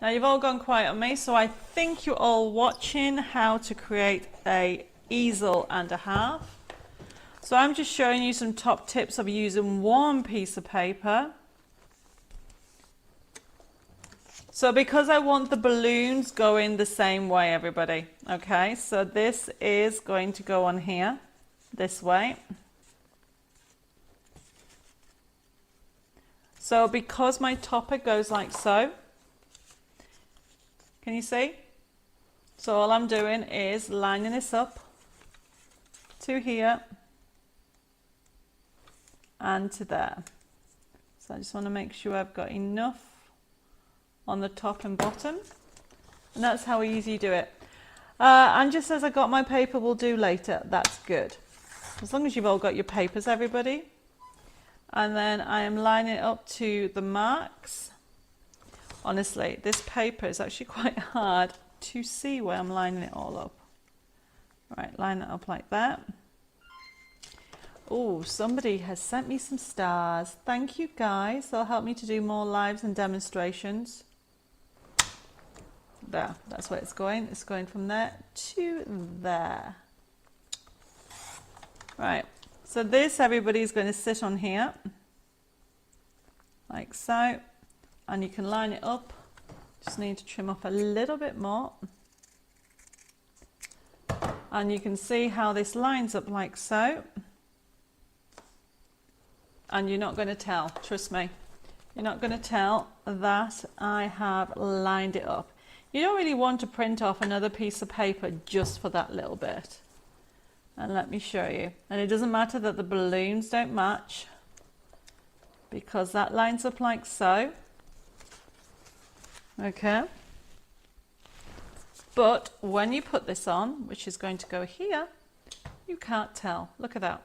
Now you've all gone quiet on me, so I think you're all watching how to create a easel and a half. So I'm just showing you some top tips of using one piece of paper. So because I want the balloons going the same way, everybody, okay, so this is going to go on here, this way. So because my topper goes like so, can you see? So all I'm doing is lining this up to here and to there. So I just want to make sure I've got enough on the top and bottom, and that's how easy you do it. And just as I got my paper, we'll do later. That's good. As long as you've all got your papers, everybody. And then I am lining it up to the marks. Honestly, this paper is actually quite hard to see where I'm lining it all up. Right, line it up like that. Oh, somebody has sent me some stars. Thank you guys. They'll help me to do more lives and demonstrations. There, that's where it's going. It's going from there to there. Right, so this everybody's going to sit on here, like so, and you can line it up. Just need to trim off a little bit more. And you can see how this lines up like so. And you're not going to tell, trust me. You're not going to tell that I have lined it up. You don't really want to print off another piece of paper just for that little bit. And let me show you. And it doesn't matter that the balloons don't match, because that lines up like so. Okay. But when you put this on, which is going to go here, you can't tell. Look at that.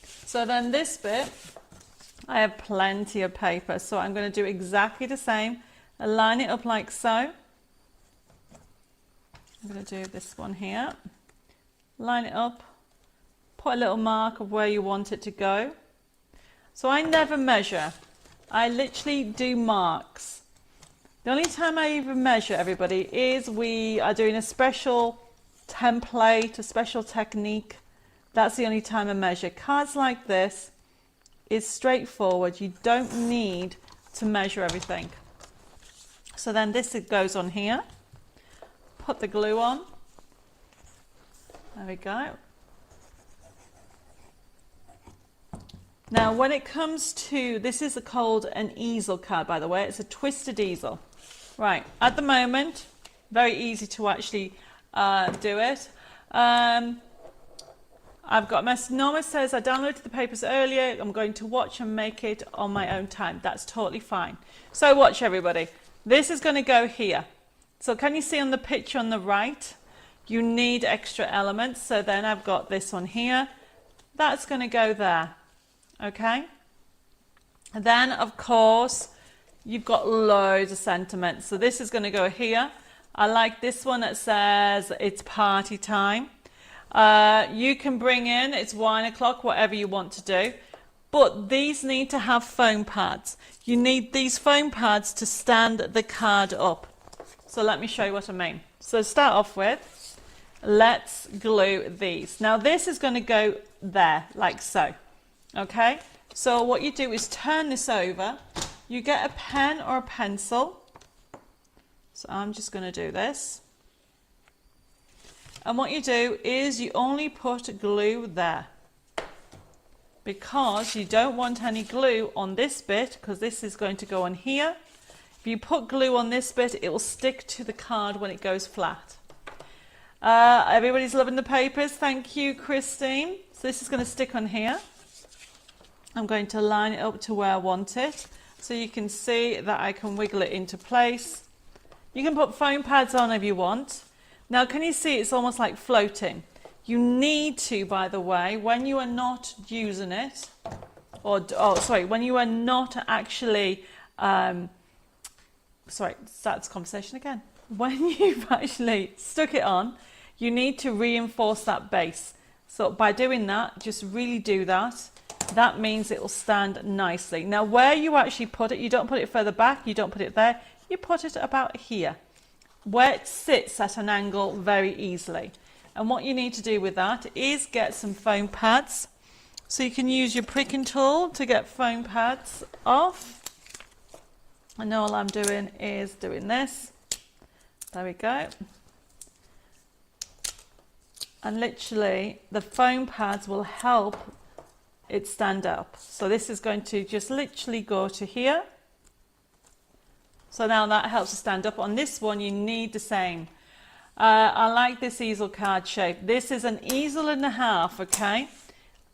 So then this bit, I have plenty of paper, so I'm going to do exactly the same. I'll line it up like so. I'm going to do this one here. Line it up. Put a little mark of where you want it to go. So I never measure. I literally do marks. The only time I even measure, everybody, is we are doing a special template, a special technique. That's the only time I measure. Cards like this is straightforward. You don't need to measure everything. So then this goes on here. Put the glue on. There we go. Now when it comes to, this is called an easel card, by the way. It's a twisted easel. Right, at the moment, very easy to actually do it. I've got Norma says, I downloaded the papers earlier. I'm going to watch and make it on my own time. That's totally fine. So watch, everybody. This is going to go here. So can you see on the picture on the right? You need extra elements. So then I've got this one here. That's going to go there. Okay. And then, of course, you've got loads of sentiments. So this is going to go here. I like this one that says it's party time. You can bring in, it's wine o'clock, whatever you want to do. But these need to have foam pads. You need these foam pads to stand the card up. So let me show you what I mean. So start off with, let's glue these. Now this is going to go there, like so. Okay, so what you do is turn this over. You get a pen or a pencil. So I'm just going to do this. And what you do is you only put glue there, because you don't want any glue on this bit, because this is going to go on here. If you put glue on this bit, it will stick to the card when it goes flat. Everybody's loving the papers. Thank you, Christine. So this is going to stick on here. I'm going to line it up to where I want it, so you can see that I can wiggle it into place. You can put foam pads on if you want. Now can you see it's almost like floating? You need to, by the way, when you are not using it, when you are not actually, start this conversation again. When you've actually stuck it on, you need to reinforce that base. So by doing that, just really do that. That means it will stand nicely. Now where you actually put it, you don't put it further back, you don't put it there, you put it about here, where it sits at an angle very easily. And what you need to do with that is get some foam pads. So you can use your pricking tool to get foam pads off. And all I'm doing is doing this. There we go. And literally the foam pads will help it stand up. So this is going to just literally go to here. So now that helps to stand up. On this one you need the same. I like this easel card shape. This is an easel and a half, okay?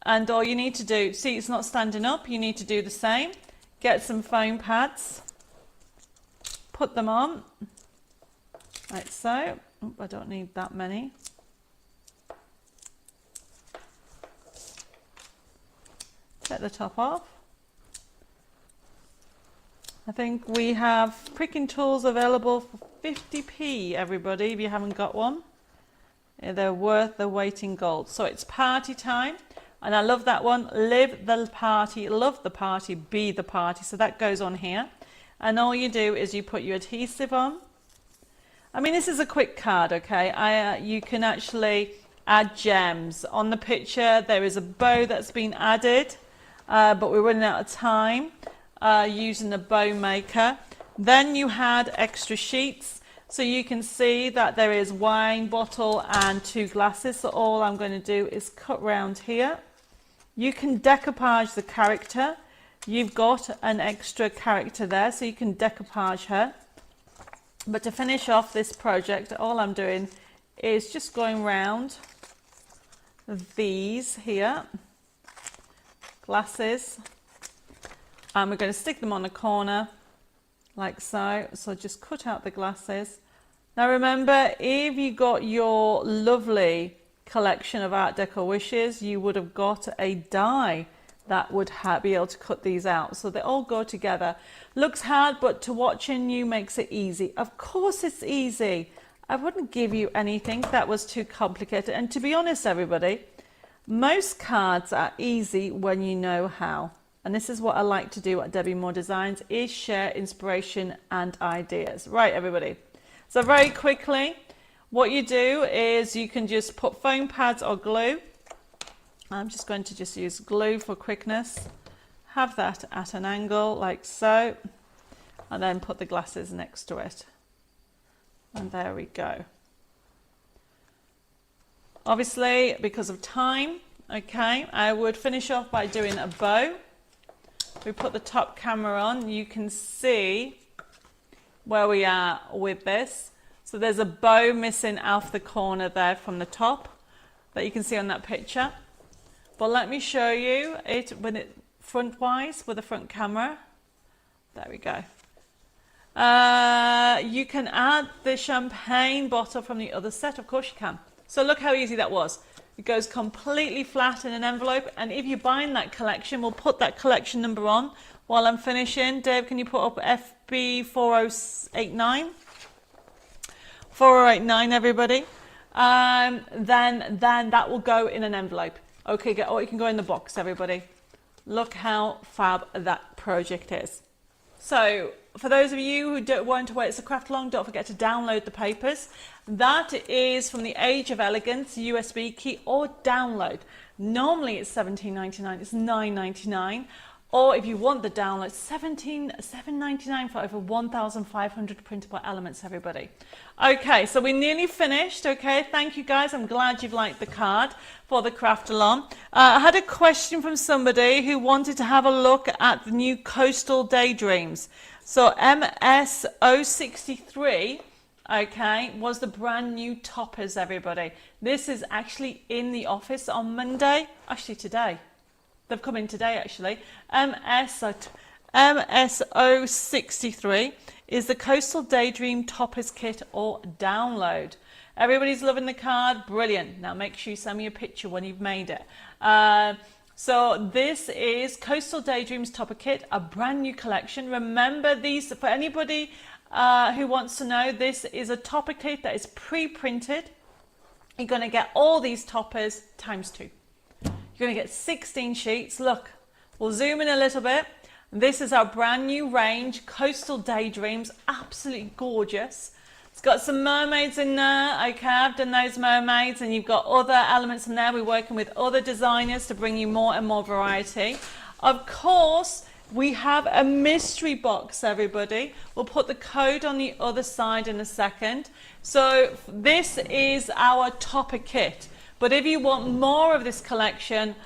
And all you need to do, see it's not standing up, you need to do the same. Get some foam pads, put them on, like so. Oop, I don't need that many. Take the top off. I think we have pricking tools available for 50p, everybody, if you haven't got one. They're worth the weight in gold. So it's party time. And I love that one. Live the party, love the party, be the party. So that goes on here. And all you do is you put your adhesive on. I mean, this is a quick card, okay? You can actually add gems. On the picture, there is a bow that's been added, but we're running out of time using the bow maker. Then you had extra sheets. So you can see that there is wine bottle and 2 glasses. So all I'm going to do is cut round here. You can decoupage the character. You've got an extra character there, so you can decoupage her. But to finish off this project, all I'm doing is just going round these here, glasses, and we're going to stick them on the corner like so. So just cut out the glasses. Now remember, if you got your lovely collection of Art Deco wishes, you would have got a die that would be able to cut these out. So they all go together. Looks hard, but to watching you makes it easy. Of course it's easy. I wouldn't give you anything that was too complicated. And to be honest, everybody, most cards are easy when you know how. And this is what I like to do at Debbie Moore Designs, is share inspiration and ideas. Right, everybody. So very quickly, what you do is you can just put foam pads or glue. I'm just going to just use glue for quickness. Have that at an angle like so, and then put the glasses next to it. And there we go. Obviously, because of time, okay, I would finish off by doing a bow. We put the top camera on. You can see where we are with this. So there's a bow missing off the corner there from the top that you can see on that picture. But let me show you it when it front-wise with the front camera. There we go. You can add the champagne bottle from the other set. Of course you can. So look how easy that was. It goes completely flat in an envelope. And if you bind that collection, we'll put that collection number on while I'm finishing. Dave, can you put up FB 4089? 4089, everybody. Then that will go in an envelope. Okay, or it can go in the box, everybody. Look how fab that project is. So for those of you who don't want to wait, it's a CraftAlong, don't forget to download the papers. That is from the Age of Elegance USB key or download. Normally it's $17.99, it's $9.99. Or if you want the download, $7.99 for over 1,500 printable elements, everybody. Okay, so we're nearly finished, okay? Thank you, guys. I'm glad you've liked the card for the CraftAlong. I had a question from somebody who wanted to have a look at the new Coastal Daydreams. So MS063, okay, was the brand new toppers, everybody. This is actually in the office on Monday, actually today. They've come in today, actually. MS063 is the Coastal Daydream Toppers Kit or download. Everybody's loving the card. Brilliant. Now make sure you send me a picture when you've made it. So this is Coastal Daydreams Topper Kit, a brand new collection. Remember these, for anybody who wants to know, this is a topper kit that is pre-printed. You're going to get all these toppers times 2. You're going to get 16 sheets. Look, we'll zoom in a little bit. This is our brand new range, Coastal Daydreams, absolutely gorgeous. It's got some mermaids in there. Okay, I've done those mermaids, and you've got other elements in there. We're working with other designers to bring you more and more variety. Of course, we have a mystery box, everybody. We'll put the code on the other side in a second. So this is our topper kit. But if you want more of this collection,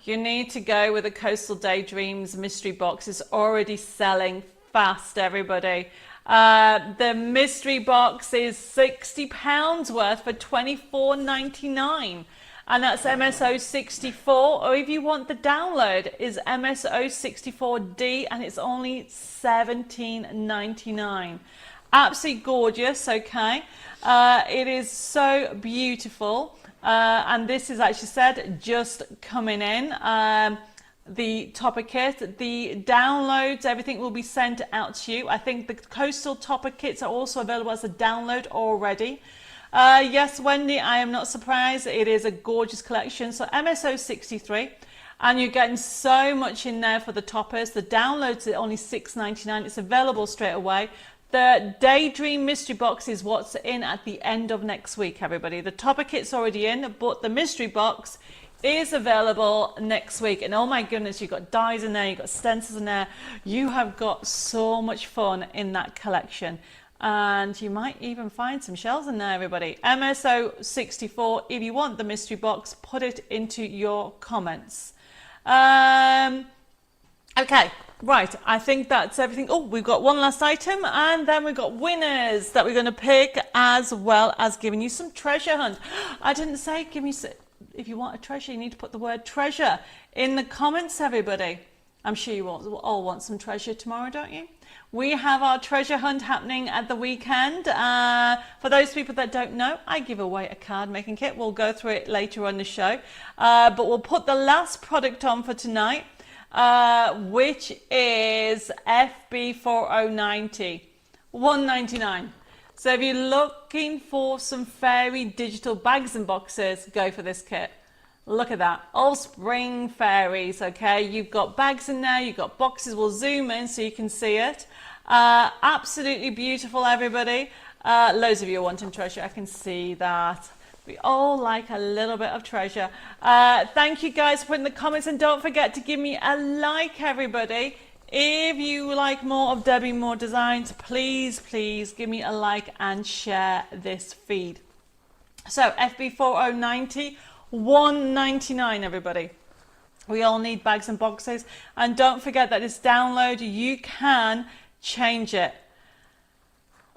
you need to go with the Coastal Daydreams mystery box. It's already selling fast, everybody. The mystery box is £60 worth for $24.99. And that's MSO64. Or if you want the download, is MSO64D, and it's only $17.99. Absolutely gorgeous, okay? It is so beautiful. And this is actually said just coming in, the topper kit. The downloads, everything will be sent out to you. I think the Coastal topper kits are also available as a download already. Yes, Wendy, I am not surprised. It is a gorgeous collection. So MSO 63, and you're getting so much in there for the toppers. The downloads are only $6.99. It's available straight away. The Daydream Mystery Box is what's in at the end of next week, everybody. The topper kit's already in, but the Mystery Box is available next week. And oh my goodness, you've got dies in there, you've got stencils in there. You have got so much fun in that collection. And you might even find some shells in there, everybody. MSO 64, if you want the mystery box, put it into your comments. Okay, right, I think that's everything. Oh, we've got one last item, and then we've got winners that we're going to pick, as well as giving you some treasure hunt. I didn't say give me, if you want a treasure, you need to put the word treasure in the comments, everybody. I'm sure you all want some treasure tomorrow, don't you? We have our treasure hunt happening at the weekend. For those people that don't know, I give away a card making kit. We'll go through it later on the show. But we'll put the last product on for tonight, which is FB4090, $1.99. So if you're looking for some fairy digital bags and boxes, go for this kit. Look at that, all spring fairies, okay? You've got bags in there, you've got boxes. We'll zoom in so you can see it. Absolutely beautiful, everybody. Loads of you are wanting treasure, I can see that. We all like a little bit of treasure. Thank you guys for putting the comments, and don't forget to give me a like, everybody. If you like more of Debbie Moore Designs, please give me a like and share this feed. So FB4090, $1.99, everybody. We all need bags and boxes, and don't forget that this download, you can change it.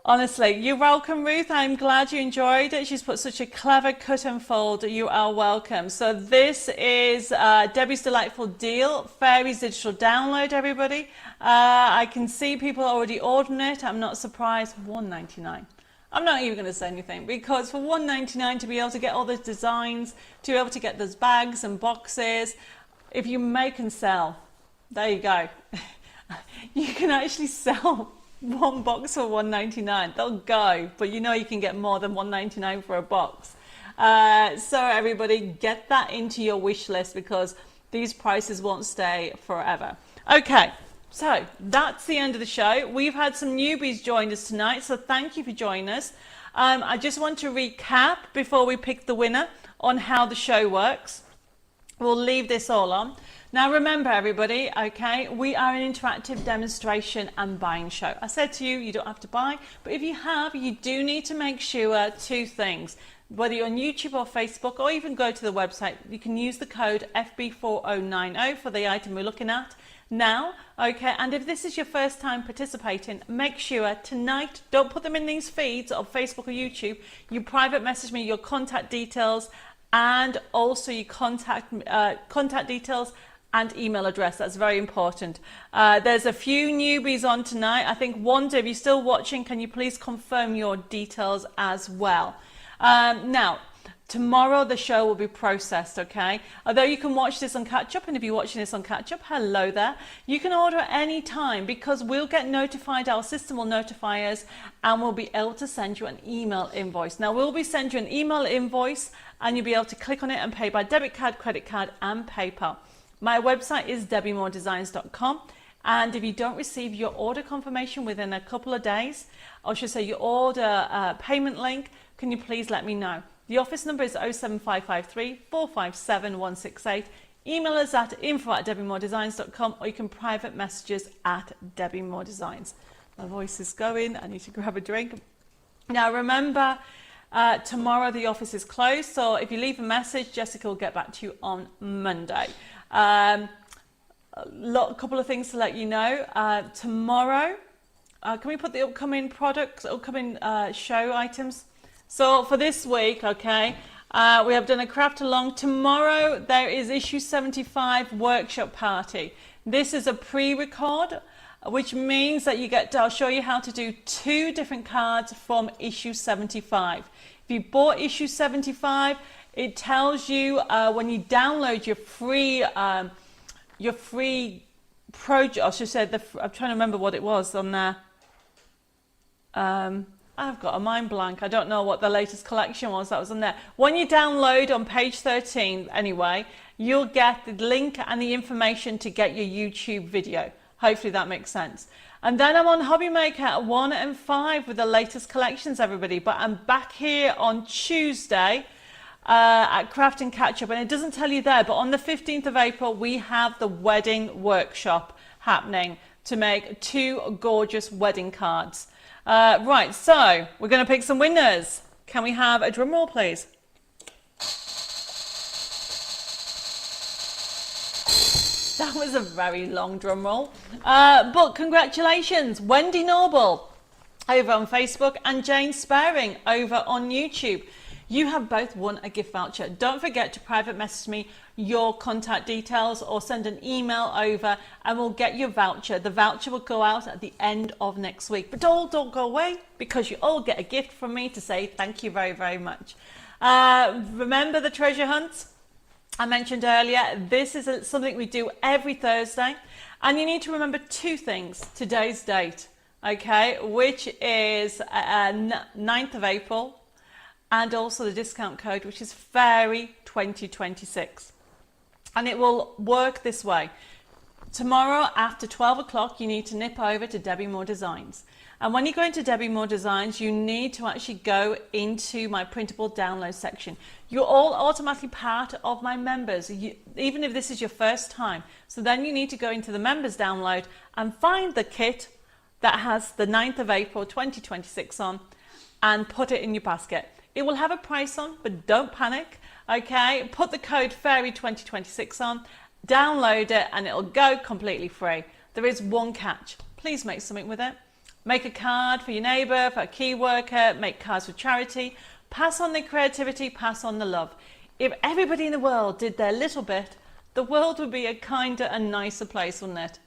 Honestly, you're welcome, Ruth. I'm glad you enjoyed it. She's put such a clever cut and fold. You are welcome. So this is Debbie's Delightful Deal, Fairies Digital Download, everybody. I can see people already ordering it. I'm not surprised. $1.99. I'm not even going to say anything, because for $1.99 to be able to get all those designs, to be able to get those bags and boxes, if you make and sell, there you go. You can actually sell one box for $1.99. They'll go, but you know you can get more than $1.99 for a box. So everybody, get that into your wish list, because these prices won't stay forever. Okay. So that's the end of the show. We've had some newbies join us tonight, so thank you for joining us. I just want to recap before we pick the winner on how the show works. We'll leave this all on. Now remember, everybody, okay, we are an interactive demonstration and buying show. I said to you, you don't have to buy, but if you have, you do need to make sure two things. Whether you're on YouTube or Facebook, or even go to the website, you can use the code FB4090 for the item we're looking at now, okay? And if this is your first time participating, make sure tonight, don't put them in these feeds of Facebook or YouTube. You private message me your contact details, and also your contact details and email address. That's very important. There's a few newbies on tonight. I think Wanda, if you're still watching, can you please confirm your details as well? Now, tomorrow the show will be processed, okay? Although you can watch this on catch up, and if you're watching this on catch up, hello there. You can order at any time, because we'll get notified, our system will notify us, and we'll be able to send you an email invoice. Now we'll be sending you an email invoice, and you'll be able to click on it and pay by debit card, credit card, and PayPal. My website is debbiemoredesigns.com. And if you don't receive your order confirmation within a couple of days, or should say your order payment link, can you please let me know? The office number is 07553 457 168. Email us at info@debbiemoredesigns.com, or you can private messages at Debbie Moore Designs. My voice is going. I need to grab a drink. Now remember, tomorrow the office is closed, so if you leave a message, Jessica will get back to you on Monday. A couple of things to let you know. Tomorrow, can we put the upcoming products, upcoming show items? So for this week, okay, we have done a CraftAlong. Tomorrow there is issue 75 workshop party. This is a pre-record, which means that you get to, I'll show you how to do 2 different cards from issue 75. If you bought issue 75, it tells you when you download your free project, I should say, I'm trying to remember what it was on there. I've got a mind blank. I don't know what the latest collection was that was on there. When you download on page 13, anyway, you'll get the link and the information to get your YouTube video. Hopefully that makes sense. And then I'm on Hobby Maker at 1 and 5 with the latest collections, everybody. But I'm back here on Tuesday at Craft and Catch Up. And it doesn't tell you there, but on the 15th of April, we have the wedding workshop happening to make 2 gorgeous wedding cards. Right, so we're going to pick some winners. Can we have a drum roll, please? That was a very long drum roll. But congratulations, Wendy Noble over on Facebook and Jane Sparing over on YouTube. You have both won a gift voucher. Don't forget to private message me your contact details or send an email over and we'll get your voucher. The voucher will go out at the end of next week. But don't go away because you all get a gift from me to say thank you very, very much. Remember the treasure hunts I mentioned earlier? This is something we do every Thursday. And you need to remember 2 things. Today's date, okay, which is 9th of April. And also the discount code, which is Fairy 2026. And it will work this way. Tomorrow after 12 o'clock, you need to nip over to Debbie Moore Designs. And when you go into Debbie Moore Designs, you need to actually go into my printable download section. You're all automatically part of my members, even if this is your first time. So then you need to go into the members download and find the kit that has the 9th of April 2026 on and put it in your basket. It will have a price on, but don't panic, okay? Put the code FAIRY2026 on, download it, and it'll go completely free. There is one catch. Please make something with it. Make a card for your neighbour, for a key worker, make cards for charity. Pass on the creativity, pass on the love. If everybody in the world did their little bit, the world would be a kinder and nicer place, wouldn't it?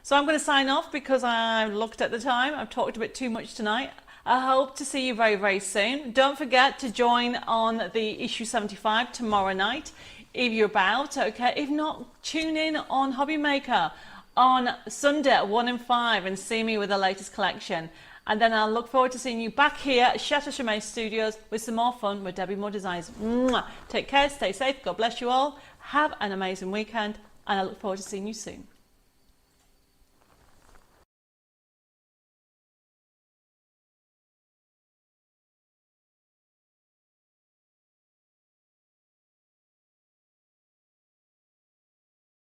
So I'm going to sign off because I looked at the time. I've talked a bit too much tonight. I hope to see you very, very soon. Don't forget to join on the issue 75 tomorrow night if you're about, okay? If not, tune in on Hobby Maker on Sunday at 1 and 5 and see me with the latest collection. And then I'll look forward to seeing you back here at Chateau Chimay Studios with some more fun with Debbie Moore Designs. Mwah. Take care, stay safe, God bless you all. Have an amazing weekend and I look forward to seeing you soon.